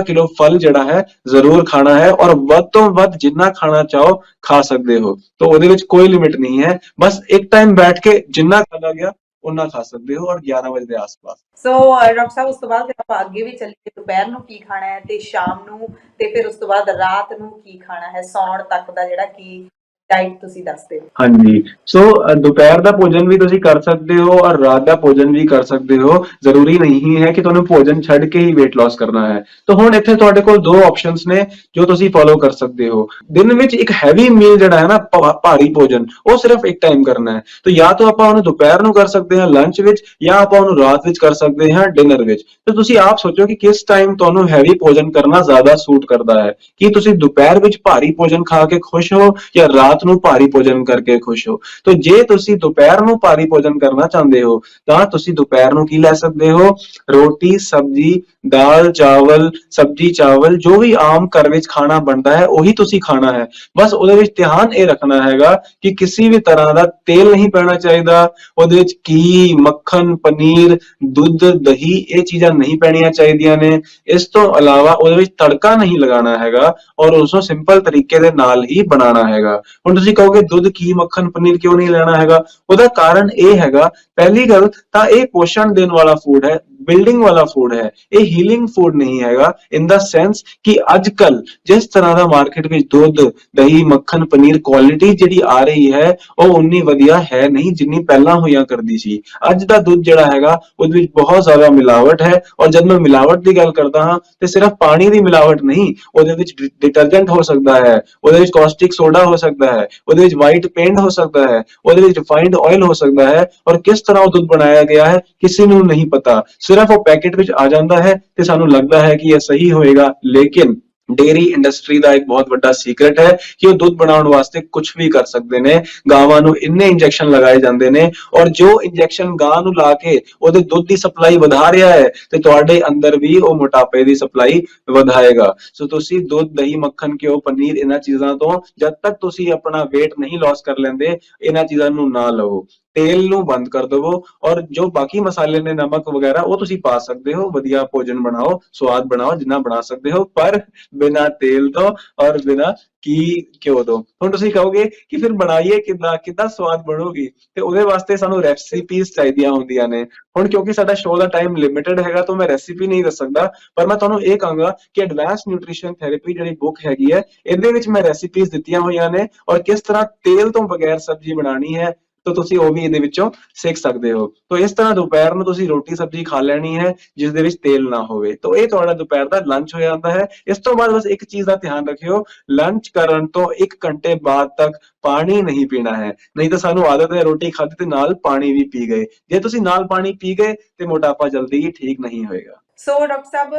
ਕਿਲੋ ਫਲ ਜਿਹੜਾ ਹੈ ਜ਼ਰੂਰ ਖਾਣਾ ਹੈ ਔਰ ਵੱਧ ਤੋਂ ਵੱਧ ਜਿੰਨਾ ਖਾਣਾ ਚਾਹੋ ਖਾ ਸਕਦੇ ਹੋ। तो ਉਹਦੇ ਵਿੱਚ ਕੋਈ ਲਿਮਿਟ ਨਹੀਂ ਹੈ, ਬਸ ਇੱਕ ਟਾਈਮ ਬੈਠ ਕੇ ਜਿੰਨਾ ਖਾਣਾ ਗਿਆ ਉਨਾ ਖਾ ਸਕਦੇ ਹੋ ਔਰ 11 ਵਜੇ ਦੇ ਆਸ-ਪਾਸ।
ਸੋ ਡਾਕਟਰ ਸਾਹਿਬ ਉਸ ਤੋਂ ਬਾਅਦ ਫਿਰ ਆਪਾਂ ਅੱਗੇ ਵੀ ਚੱਲੀਏ, ਦੁਪਹਿਰ ਨੂੰ ਕੀ ਖਾਣਾ ਹੈ ਤੇ ਸ਼ਾਮ ਨੂੰ ਤੇ ਫਿਰ ਉਸ ਤੋਂ ਬਾਅਦ ਰਾਤ ਨੂੰ ਕੀ ਖਾਣਾ ਹੈ, ਸੌਣ ਤੱਕ ਦਾ ਜਿਹੜਾ ਕੀ ਡਾਈਟ ਤੁਸੀਂ ਦੱਸਦੇ ਹੋ।
ਹਾਂਜੀ, ਸੋ ਦੁਪਹਿਰ ਦਾ ਭੋਜਨ ਵੀ ਤੁਸੀਂ ਕਰ ਸਕਦੇ ਹੋ ਔਰ ਰਾਤ ਦਾ ਭੋਜਨ ਵੀ ਕਰ ਸਕਦੇ ਹੋ। ਜ਼ਰੂਰੀ ਨਹੀਂ ਹੈ ਕਿ ਤੁਹਾਨੂੰ ਭੋਜਨ ਛੱਡ ਕੇ ਹੀ weight loss ਕਰਨਾ ਹੈ। ਤਾਂ ਹੁਣ ਇੱਥੇ ਤੁਹਾਡੇ ਕੋਲ ਦੋ ਆਪਸ਼ਨਸ ਨੇ ਜੋ ਤੁਸੀਂ ਫੋਲੋ ਕਰ ਸਕਦੇ ਹੋ। ਦਿਨ ਵਿੱਚ ਇੱਕ ਹੈਵੀ ਮੀਲ ਜਿਹੜਾ ਹੈ ਨਾ, ਭਾਰੀ ਭੋਜਨ, ਉਹ ਸਿਰਫ ਇੱਕ ਟਾਈਮ ਕਰਨਾ ਹੈ। ਤਾਂ ਜਾਂ ਤਾਂ ਆਪਾਂ ਉਹਨੂੰ ਦੁਪਹਿਰ ਨੂੰ ਕਰ ਸਕਦੇ ਹਾਂ ਲੰਚ ਵਿੱਚ, ਜਾਂ ਆਪਾਂ ਉਹਨੂੰ ਰਾਤ ਵਿੱਚ ਕਰ ਸਕਦੇ ਹਾਂ ਡਿਨਰ ਵਿੱਚ। ਤਾਂ ਤੁਸੀਂ ਆਪ ਸੋਚੋ ਕਿ ਕਿਸ ਟਾਈਮ ਤੁਹਾਨੂੰ ਹੈਵੀ ਭੋਜਨ ਕਰਨਾ ਜ਼ਿਆਦਾ ਸੂਟ ਕਰਦਾ ਹੈ। ਕੀ ਤੁਸੀਂ ਦੁਪਹਿਰ ਵਿੱਚ ਭਾਰੀ ਭੋਜਨ ਖਾ ਕੇ ਖੁਸ਼ ਹੋ ਜਾਂ ਰਾਤ ਨੂੰ ਭਾਰੀ ਭੋਜਨ ਕਰਕੇ ਖੁਸ਼ ਹੋ। तो ਜੇ ਤੁਸੀਂ ਦੁਪਹਿਰ ਨੂੰ ਭਾਰੀ ਭੋਜਨ ਕਰਨਾ ਚਾਹੁੰਦੇ ਹੋ ਤਾਂ ਤੁਸੀਂ ਦੁਪਹਿਰ ਨੂੰ ਕੀ ਲੈ ਸਕਦੇ ਹੋ, ਰੋਟੀ ਸਬਜ਼ੀ, ਦਾਲ ਚਾਵਲ, ਸਬਜ਼ੀ ਚਾਵਲ, ਜੋ ਵੀ ਆਮ ਘਰ ਵਿੱਚ ਖਾਣਾ ਬਣਦਾ ਹੈ ਉਹੀ ਤੁਸੀਂ ਖਾਣਾ ਹੈ। ਬਸ ਉਹਦੇ ਵਿੱਚ ਧਿਆਨ ਇਹ ਰੱਖਣਾ ਹੈਗਾ ਕਿ ਕਿਸੇ ਵੀ ਤਰ੍ਹਾਂ ਦਾ ਤੇਲ ਨਹੀਂ ਪੈਣਾ ਚਾਹੀਦਾ, ਉਹਦੇ ਵਿੱਚ ਘੀ, ਮੱਖਣ, ਪਨੀਰ, ਦੁੱਧ, ਦਹੀਂ ਇਹ ਚੀਜ਼ਾਂ ਨਹੀਂ ਪੈਣੀਆਂ ਚਾਹੀਦੀਆਂ ਨੇ। ਇਸ ਤੋਂ ਇਲਾਵਾ ਉਹਦੇ ਵਿੱਚ ਤੜਕਾ ਨਹੀਂ ਲਗਾਉਣਾ ਹੈਗਾ ਔਰ ਉਸ ਨੂੰ ਸਿੰਪਲ ਤਰੀਕੇ ਦੇ ਨਾਲ ਹੀ ਬਣਾਉਣਾ ਹੈਗਾ। ਹੁਣ ਤੁਸੀਂ ਕਹੋਗੇ ਦੁੱਧ, ਘੀ, ਮੱਖਣ, ਪਨੀਰ ਕਿਉਂ ਨਹੀਂ ਲੈਣਾ ਹੈਗਾ? ਉਹਦਾ ਕਾਰਨ ਇਹ ਹੈਗਾ, ਪਹਿਲੀ ਗੱਲ ਤਾਂ ਇਹ ਪੋਸ਼ਣ ਦੇਣ ਵਾਲਾ ਫੂਡ ਹੈ, ਬਿਲਡਿੰਗ ਵਾਲਾ ਫੂਡ ਹੈ, ਇਹ ਹੀਲਿੰਗ ਫੂਡ ਨਹੀਂ ਹੈਗਾ। ਇਨ ਦਾ ਸੈਂਸ ਕਿ ਅੱਜ ਕੱਲ ਜਿਸ ਤਰ੍ਹਾਂ ਦਾ ਮਾਰਕੀਟ ਵਿੱਚ ਦੁੱਧ, ਦਹੀਂ, ਮੱਖਣ, ਪਨੀਰ ਕੁਆਲਿਟੀ ਜਿਹੜੀ ਆ ਰਹੀ ਹੈ ਉਹ ਉਨੀ ਵਧੀਆ ਹੈ ਨਹੀਂ ਜਿੰਨੀ ਪਹਿਲਾਂ ਹੋਇਆ ਕਰਦੀ ਸੀ। ਅੱਜ ਦਾ ਦੁੱਧ ਜਿਹੜਾ ਹੈਗਾ ਉਹਦੇ ਵਿੱਚ ਬਹੁਤ ਜ਼ਿਆਦਾ ਮਿਲਾਵਟ ਹੈ ਔਰ ਜਦ ਮੈਂ ਮਿਲਾਵਟ ਦੀ ਗੱਲ ਕਰਦਾ ਹਾਂ ਤੇ ਸਿਰਫ ਪਾਣੀ ਦੀ ਮਿਲਾਵਟ ਨਹੀਂ, ਉਹਦੇ ਵਿੱਚ ਡਿਟਰਜੈਂਟ ਹੋ ਸਕਦਾ ਹੈ, ਉਹਦੇ ਵਿੱਚ ਕੌਸਟਿਕ ਸੋਡਾ ਹੋ ਸਕਦਾ ਹੈ, ਉਹਦੇ ਵਿੱਚ ਵਾਈਟ ਪੇਂਟ ਹੋ ਸਕਦਾ ਹੈ, ਉਹਦੇ ਵਿੱਚ ਰਿਫਾਈਨਡ ਆਇਲ ਹੋ ਸਕਦਾ ਹੈ ਔਰ ਕਿਸ ਤਰ੍ਹਾਂ ਉਹ ਦੁੱਧ ਬਣਾਇਆ ਗਿਆ ਹੈ ਕਿਸੇ ਨੂੰ ਨਹੀਂ ਪਤਾ। ਸਿਰਫ ਉਹ ਪੈਕੇਟ ਵਿੱਚ ਆ ਜਾਂਦਾ ਹੈ ਤੇ ਸਾਨੂੰ ਲੱਗਦਾ ਹੈ ਕਿ ਇਹ ਸਹੀ ਹੋਏਗਾ, ਲੇਕਿਨ ਡੇਰੀ ਇੰਡਸਟਰੀ ਦਾ ਇੱਕ ਬਹੁਤ ਵੱਡਾ ਸੀਕ੍ਰੇਟ ਹੈ ਕਿ ਉਹ ਦੁੱਧ ਬਣਾਉਣ ਵਾਸਤੇ ਕੁਝ ਵੀ ਕਰ ਸਕਦੇ ਨੇ। ਗਾਵਾਂ ਨੂੰ ਇੰਨੇ ਇੰਜੈਕਸ਼ਨ ਲਗਾਏ ਜਾਂਦੇ ਨੇ ਔਰ ਜੋ ਇੰਜੈਕਸ਼ਨ ਗਾਂ ਨੂੰ ਲਾ ਕੇ ਉਹਦੇ ਦੁੱਧ ਦੀ ਸਪਲਾਈ ਵਧਾ ਰਿਹਾ ਹੈ ਤੇ ਤੁਹਾਡੇ ਅੰਦਰ ਵੀ ਉਹ ਮੋਟਾਪੇ ਦੀ ਸਪਲਾਈ ਵਧਾਏਗਾ। ਸੋ ਤੁਸੀਂ ਦੁੱਧ, ਦਹੀਂ, ਮੱਖਣ, ਘਿਓ, ਪਨੀਰ ਇਹਨਾਂ ਚੀਜ਼ਾਂ ਤੋਂ ਜਦ ਤੱਕ ਤੁਸੀਂ ਆਪਣਾ weight ਨਹੀਂ ਲਾਸ ਕਰ ਲੈਂਦੇ ਇਹਨਾਂ ਚੀਜ਼ਾਂ ਨੂੰ ਨਾ ਲਵੋ। ਤੇਲ ਨੂੰ ਬੰਦ ਕਰ ਦਵੋ ਔਰ ਜੋ ਬਾਕੀ ਮਸਾਲੇ ਨੇ, ਨਮਕ ਵਗੈਰਾ, ਉਹ ਤੁਸੀਂ ਪਾ ਸਕਦੇ ਹੋ। ਵਧੀਆ ਭੋਜਨ ਬਣਾਓ, ਸਵਾਦ ਬਣਾਓ ਜਿੰਨਾ ਬਣਾ ਸਕਦੇ ਹੋ, ਪਰ ਬਿਨਾ ਤੇਲ ਤੋਂ ਔਰ ਬਿਨਾ ਘਿਓ ਤੋਂ। ਹੁਣ ਤੁਸੀਂ ਕਹੋਗੇ ਕਿ ਫਿਰ ਬਣਾਈਏ ਕਿੱਦਾਂ ਸਵਾਦ ਬਣੂਗੀ? ਤੇ ਉਹਦੇ ਵਾਸਤੇ ਸਾਨੂੰ ਰੈਸਿਪੀਜ਼ ਚਾਹੀਦੀਆਂ ਹੁੰਦੀਆਂ ਨੇ। ਹੁਣ ਕਿਉਂਕਿ ਸਾਡਾ ਸ਼ੋਅ ਦਾ ਟਾਈਮ ਲਿਮਿਟਡ ਹੈਗਾ ਤਾਂ ਮੈਂ ਰੈਸਿਪੀ ਨਹੀਂ ਦੱਸ ਸਕਦਾ, ਪਰ ਮੈਂ ਤੁਹਾਨੂੰ ਇਹ ਕਹਾਂਗਾ ਕਿ ਐਡਵਾਂਸ ਨਿਊਟ੍ਰੀਸ਼ਨ ਥੈਰੇਪੀ ਜਿਹੜੀ ਬੁੱਕ ਹੈਗੀ ਹੈ ਇਹਦੇ ਵਿੱਚ ਮੈਂ ਰੈਸਿਪੀਜ਼ ਦਿੱਤੀਆਂ ਹੋਈਆਂ ਨੇ ਔਰ ਕਿਸ ਤਰ੍ਹਾਂ ਤੇਲ ਤੋਂ ਬਗੈਰ ਸਬਜ਼ੀ ਬਣਾਉਣੀ ਹੈ ਤਾਂ ਤੁਸੀਂ ਉਹ ਵੀ ਇਹਦੇ ਵਿੱਚੋਂ ਸਿੱਖ ਸਕਦੇ ਹੋ। ਤਾਂ ਇਸ ਤਰ੍ਹਾਂ ਦੁਪਹਿਰ ਨੂੰ ਤੁਸੀਂ ਰੋਟੀ ਸਬਜ਼ੀ ਖਾ ਲੈਣੀ ਹੈ ਜਿਸ ਦੇ ਵਿੱਚ ਤੇਲ ਨਾ ਹੋਵੇ। ਤਾਂ ਇਹ ਤੁਹਾਡਾ ਦੁਪਹਿਰ ਦਾ ਲੰਚ ਹੋ ਜਾਂਦਾ ਹੈ। ਇਸ ਤੋਂ ਬਾਅਦ ਬਸ ਇੱਕ ਚੀਜ਼ ਦਾ ਧਿਆਨ ਰੱਖਿਓ, ਲੰਚ ਕਰਨ ਤੋਂ 1 ਘੰਟੇ ਬਾਅਦ ਤੱਕ ਪਾਣੀ ਨਹੀਂ ਪੀਣਾ ਹੈ। ਨਹੀਂ ਤਾਂ ਸਾਨੂੰ ਆਦਤ ਹੈ ਰੋਟੀ ਖਾਧੀ ਤੇ ਨਾਲ ਪਾਣੀ ਵੀ ਪੀ ਗਏ। ਜੇ ਤੁਸੀਂ ਨਾਲ ਪਾਣੀ ਪੀ ਗਏ ਤੇ ਮੋਟਾਪਾ ਜਲਦੀ ਹੀ ਠੀਕ ਨਹੀਂ ਹੋਏਗਾ।
ਸੋ ਡਾਕਟਰ ਸਾਹਿਬ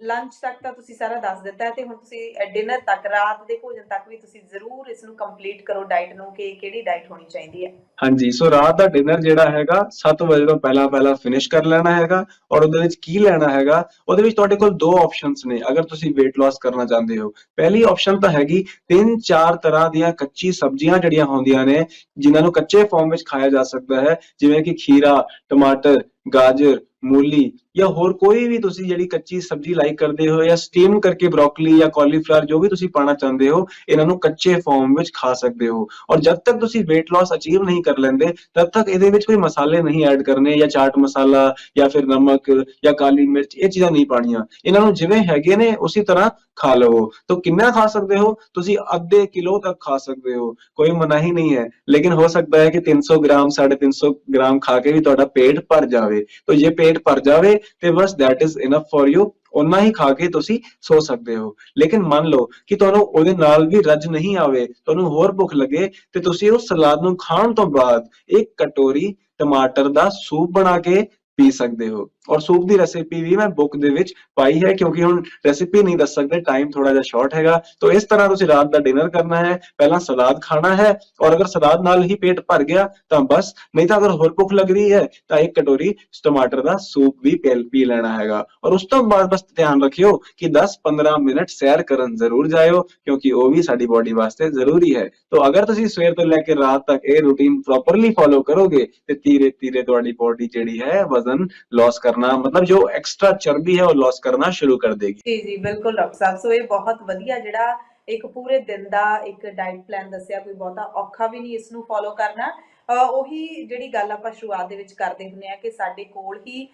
ਲੰਚ ਤੱਕ ਤਾਂ ਤੁਸੀਂ ਸਾਰਾ ਦੱਸ ਦਿੱਤਾ ਤੇ ਹੁਣ ਤੁਸੀਂ ਡਿਨਰ ਤੱਕ, ਰਾਤ ਦੇ ਭੋਜਨ ਤੱਕ ਵੀ ਤੁਸੀਂ ਜ਼ਰੂਰ ਇਸ ਨੂੰ ਕੰਪਲੀਟ ਕਰੋ ਡਾਈਟ ਨੂੰ, ਕਿ ਕਿਹੜੀ ਡਾਈਟ ਹੋਣੀ ਚਾਹੀਦੀ ਹੈ।
ਹਾਂਜੀ, ਸੋ ਰਾਤ ਦਾ ਡਿਨਰ ਜਿਹੜਾ ਹੈਗਾ 7 ਵਜੇ ਤੋਂ ਪਹਿਲਾਂ ਫਿਨਿਸ਼ ਕਰ ਲੈਣਾ ਹੈਗਾ ਔਰ ਉਹਦੇ ਵਿੱਚ ਕੀ ਲੈਣਾ ਹੈਗਾ, ਉਹਦੇ ਵਿੱਚ ਤੁਹਾਡੇ ਕੋਲ ਦੋ ਆਪਸ਼ਨਸ ਨੇ ਅਗਰ ਤੁਸੀਂ weight loss ਕਰਨਾ ਚਾਹੁੰਦੇ ਹੋ। ਪਹਿਲੀ ਆਪਸ਼ਨ ਤਾਂ ਹੈਗੀ 3-4 ਤਰ੍ਹਾਂ ਦੀਆਂ ਕੱਚੀ ਸਬਜ਼ੀਆਂ ਜਿਹੜੀਆਂ ਹੁੰਦੀਆਂ ਨੇ ਜਿਨ੍ਹਾਂ ਨੂੰ ਕੱਚੇ ਫਾਰਮ ਵਿੱਚ ਖਾਇਆ ਜਾ ਸਕਦਾ ਹੈ, ਜਿਵੇਂ ਕਿ ਖੀਰਾ, ਟਮਾਟਰ, ਗਾਜਰ, ਮੂਲੀ ਜਾਂ ਹੋਰ ਕੋਈ ਵੀ ਤੁਸੀਂ ਜਿਹੜੀ ਕੱਚੀ ਸਬਜ਼ੀ ਲਾਈਕ ਕਰਦੇ ਹੋ, ਜਾਂ ਸਟੀਮ ਕਰਕੇ ਬਰੋਕਲੀ ਜਾਂ ਕਾਲੀਫਲਾਵਰ ਜੋ ਵੀ ਤੁਸੀਂ ਪਾਣਾ ਚਾਹੁੰਦੇ ਹੋ, ਇਹਨਾਂ ਨੂੰ ਕੱਚੇ ਫਾਰਮ ਵਿੱਚ ਖਾ ਸਕਦੇ ਹੋ। ਔਰ ਜਦ ਤੱਕ ਤੁਸੀਂ weight loss ਅਚੀਵ ਨਹੀਂ ਕਰ ਲੈਂਦੇ ਤਦ ਤੱਕ ਇਹਦੇ ਵਿੱਚ ਕੋਈ ਮਸਾਲੇ ਨਹੀਂ ਐਡ ਕਰਨੇ, ਜਾਂ ਚਾਟ ਮਸਾਲਾ ਜਾਂ ਫਿਰ ਨਮਕ ਜਾਂ ਕਾਲੀ ਮਿਰਚ, ਇਹ ਚੀਜ਼ਾਂ ਨਹੀਂ ਪਾਣੀਆਂ। ਇਹਨਾਂ ਨੂੰ ਜਿਵੇਂ ਹੈਗੇ ਨੇ ਉਸੇ ਤਰ੍ਹਾਂ ਖਾ ਲਵੋ। ਤਾਂ ਕਿੰਨਾ ਖਾ ਸਕਦੇ ਹੋ ਤੁਸੀਂ? ਅੱਧੇ ਕਿਲੋ ਤੱਕ ਖਾ ਸਕਦੇ ਹੋ, ਕੋਈ ਮਨਾਹੀ ਨਹੀਂ ਹੈ, ਲੇਕਿਨ ਹੋ ਸਕਦਾ ਹੈ ਕਿ 300 ਗ੍ਰਾਮ 350 ਗ੍ਰਾਮ ਖਾ ਕੇ ਵੀ ਤੁਹਾਡਾ ਪੇਟ ਭਰ ਜਾਵੇ। ਤਾਂ ਜੇ ਪੇਟ ਭਰ ਜਾਵੇ ਤੇ ਬਸ that is enough for you, ਉਨਾ ਹੀ ਖਾ ਕੇ ਤੁਸੀਂ ਸੋ ਸਕਦੇ ਹੋ। ਲੇਕਿਨ ਮੰਨ ਲਓ ਕਿ ਤੁਹਾਨੂੰ ਉਹਦੇ ਨਾਲ ਵੀ ਰੱਜ ਨਹੀਂ ਆਵੇ, ਤੁਹਾਨੂੰ ਹੋਰ ਭੁੱਖ ਲੱਗੇ, ਤੇ ਤੁਸੀਂ ਉਸ ਸਲਾਦ ਨੂੰ ਖਾਣ ਤੋਂ ਬਾਅਦ 1 ਕਟੋਰੀ ਟਮਾਟਰ ਦਾ ਸੂਪ ਬਣਾ ਕੇ ਪੀ ਸਕਦੇ ਹੋ। ਔਰ ਸੂਪ ਦੀ ਰੈਸਿਪੀ ਵੀ ਮੈਂ ਬੁੱਕ ਦੇ ਵਿੱਚ ਪਾਈ ਹੈ, ਕਿਉਂਕਿ ਹੁਣ ਰੈਸਿਪੀ ਨਹੀਂ ਦੱਸ ਸਕਦੇ, ਟਾਈਮ ਥੋੜਾ ਜਿਹਾ ਸ਼ਾਰਟ ਹੈਗਾ। तो इस तरह ਤੁਸੀਂ ਰਾਤ ਦਾ ਡਿਨਰ ਕਰਨਾ ਹੈ, ਪਹਿਲਾਂ ਸਲਾਦ ਖਾਣਾ ਹੈ, ਔਰ ਅਗਰ ਸਲਾਦ ਨਾਲ ਹੀ ਪੇਟ ਭਰ ਗਿਆ ਤਾਂ ਬਸ, ਨਹੀਂ ਤਾਂ ਅਗਰ ਹੋਰ ਭੁੱਖ ਲੱਗ ਰਹੀ ਹੈ ਤਾਂ ਇੱਕ ਕਟੋਰੀ ਟਮਾਟਰ ਦਾ ਸੂਪ ਵੀ ਪੀ ਲੈਣਾ ਹੈਗਾ। ਔਰ ਉਸ ਤੋਂ ਬਾਅਦ ਬਸ ਧਿਆਨ ਰੱਖਿਓ ਕਿ 10-15 ਮਿੰਟ ਸੈਰ ਕਰਨ ਜ਼ਰੂਰ ਜਾਇਓ, ਕਿਉਂਕਿ ਉਹ ਵੀ ਸਾਡੀ ਬੋਡੀ ਵਾਸਤੇ ਜ਼ਰੂਰੀ ਹੈ। तो अगर ਤੁਸੀਂ ਸਵੇਰ ਤੋਂ ਲੈ ਕੇ ਰਾਤ ਤੱਕ ਇਹ ਰੂਟੀਨ ਪ੍ਰੋਪਰਲੀ ਫੋਲੋ ਕਰੋਗੇ ਤੇ ਧੀਰੇ ਧੀਰੇ ਤੁਹਾਡੀ ਬੋਡੀ ਜਿਹੜੀ ਹੈ ਵਜ਼ਨ ਲॉस करना, मतलब जो एक्स्ट्रा चर्बी है वो लॉस करना शुरू कर देगी।
ਜੀ ਜੀ ਬਿਲਕੁਲ ਡਾਕਟਰ ਸਾਹਿਬ। ਸੋ ਇਹ ਬਹੁਤ ਵਧੀਆ ਜਿਹੜਾ ਇੱਕ ਪੂਰੇ ਦਿਨ ਦਾ ਇੱਕ ਡਾਈਟ ਪਲਾਨ ਦੱਸਿਆ, ਕੋਈ ਬਹੁਤਾ ਔਖਾ ਵੀ ਨਹੀਂ ਇਸ ਨੂੰ ਫੋਲੋ ਕਰਨਾ। ਉਹੀ ਜਿਹੜੀ ਗੱਲ ਆਪਾਂ ਸ਼ੁਰੂਆਤ ਦੇ ਵਿੱਚ ਕਰਦੇ ਹੁੰਦੇ ਆ ਕਿ ਸਾਡੇ ਕੋਲ ਹੀ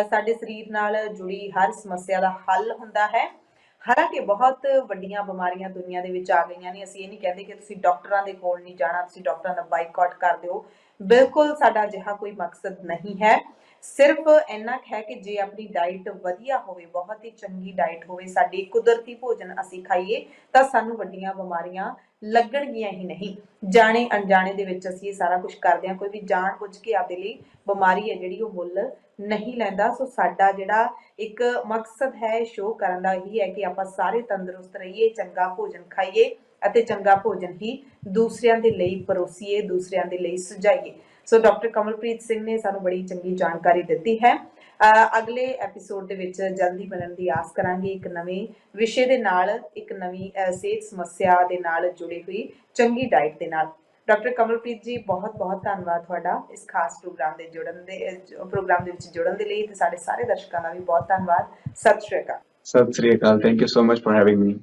ਸਾਡੇ ਸਰੀਰ ਨਾਲ ਜੁੜੀ ਹਰ ਸਮੱਸਿਆ ਦਾ ਹੱਲ ਹੁੰਦਾ ਹੈ। ਹਾਲਾਂਕਿ ਬਹੁਤ ਵੱਡੀਆਂ ਬਿਮਾਰੀਆਂ ਦੁਨੀਆ ਦੇ ਵਿੱਚ ਆ ਗਈਆਂ ਨੇ। ਅਸੀਂ ਇਹ ਨਹੀਂ ਕਹਿੰਦੇ ਕਿ ਤੁਸੀਂ ਡਾਕਟਰਾਂ ਦੇ ਕੋਲ ਨਹੀਂ ਜਾਣਾ, ਤੁਸੀਂ ਡਾਕਟਰਾਂ ਦਾ ਬਾਈਕਾਟ ਕਰ ਦਿਓ, ਬਿਲਕੁਲ ਸਾਡਾ ਅਜਿਹਾ ਕੋਈ ਮਕਸਦ ਨਹੀਂ ਹੈ। ਸਿਰਫ ਇੰਨਾ ਕੁ ਹੈ ਕਿ ਜੇ ਆਪਣੀ ਡਾਈਟ ਵਧੀਆ ਹੋਵੇ, ਬਹੁਤ ਹੀ ਚੰਗੀ ਡਾਈਟ ਹੋਵੇ, ਸਾਡੀ ਕੁਦਰਤੀ ਭੋਜਨ ਅਸੀਂ ਖਾਈਏ ਤਾਂ ਸਾਨੂੰ ਵੱਡੀਆਂ ਬਿਮਾਰੀਆਂ ਲੱਗਣਗੀਆਂ ਹੀ ਨਹੀਂ। ਜਾਣੇ ਅਣਜਾਣੇ ਦੇ ਵਿੱਚ ਅਸੀਂ ਇਹ ਸਾਰਾ ਕੁਝ ਕਰਦੇ ਹਾਂ, ਕੋਈ ਵੀ ਜਾਣ ਬੁੱਝ ਕੇ ਆਪਦੇ ਲਈ ਬਿਮਾਰੀ ਹੈ ਜਿਹੜੀ ਉਹ ਮੁੱਲ ਨਹੀਂ ਲੈਂਦਾ। ਸੋ ਸਾਡਾ ਜਿਹੜਾ ਇੱਕ ਮਕਸਦ ਹੈ ਸ਼ੋਅ ਕਰਨ ਦਾ ਇਹੀ ਹੈ ਕਿ ਆਪਾਂ ਸਾਰੇ ਤੰਦਰੁਸਤ ਰਹੀਏ, ਚੰਗਾ ਭੋਜਨ ਖਾਈਏ ਅਤੇ ਚੰਗਾ ਭੋਜਨ ਹੀ ਦੂਸਰਿਆਂ ਦੇ ਲਈ ਪਰੋਸੀਏ, ਦੂਸਰਿਆਂ ਦੇ ਲਈ ਸੁਝਾਈਏ। ਸੋ ਡਾਕਟਰ ਕਮਲਪ੍ਰੀਤ ਸਿੰਘ ਨੇ ਸਾਨੂੰ ਬੜੀ ਚੰਗੀ ਜਾਣਕਾਰੀ ਦਿੱਤੀ ਹੈ। ਅਗਲੇ ਐਪੀਸੋਡ ਦੇ ਵਿੱਚ ਜਲਦੀ ਮਿਲਣ ਦੀ ਆਸ ਕਰਾਂਗੇ ਇੱਕ ਨਵੇਂ ਵਿਸ਼ੇ ਦੇ ਨਾਲ, ਇੱਕ ਨਵੀਂ ਸਿਹਤ ਸਮੱਸਿਆ ਦੇ ਨਾਲ ਜੁੜੀ ਹੋਈ ਚੰਗੀ ਡਾਈਟ ਦੇ ਨਾਲ। ਡਾਕਟਰ ਕਮਲਪ੍ਰੀਤ ਜੀ, ਬਹੁਤ ਬਹੁਤ ਧੰਨਵਾਦ ਤੁਹਾਡਾ ਇਸ ਖਾਸ ਪ੍ਰੋਗਰਾਮ ਦੇ ਵਿੱਚ ਜੁੜਨ ਦੇ ਲਈ, ਤੇ ਸਾਡੇ ਸਾਰੇ ਦਰਸ਼ਕਾਂ ਦਾ ਵੀ ਬਹੁਤ ਧੰਨਵਾਦ। ਸਤਿ ਸ਼੍ਰੀ ਅਕਾਲ।
सत श्री अकाल। Thank you so much for having me.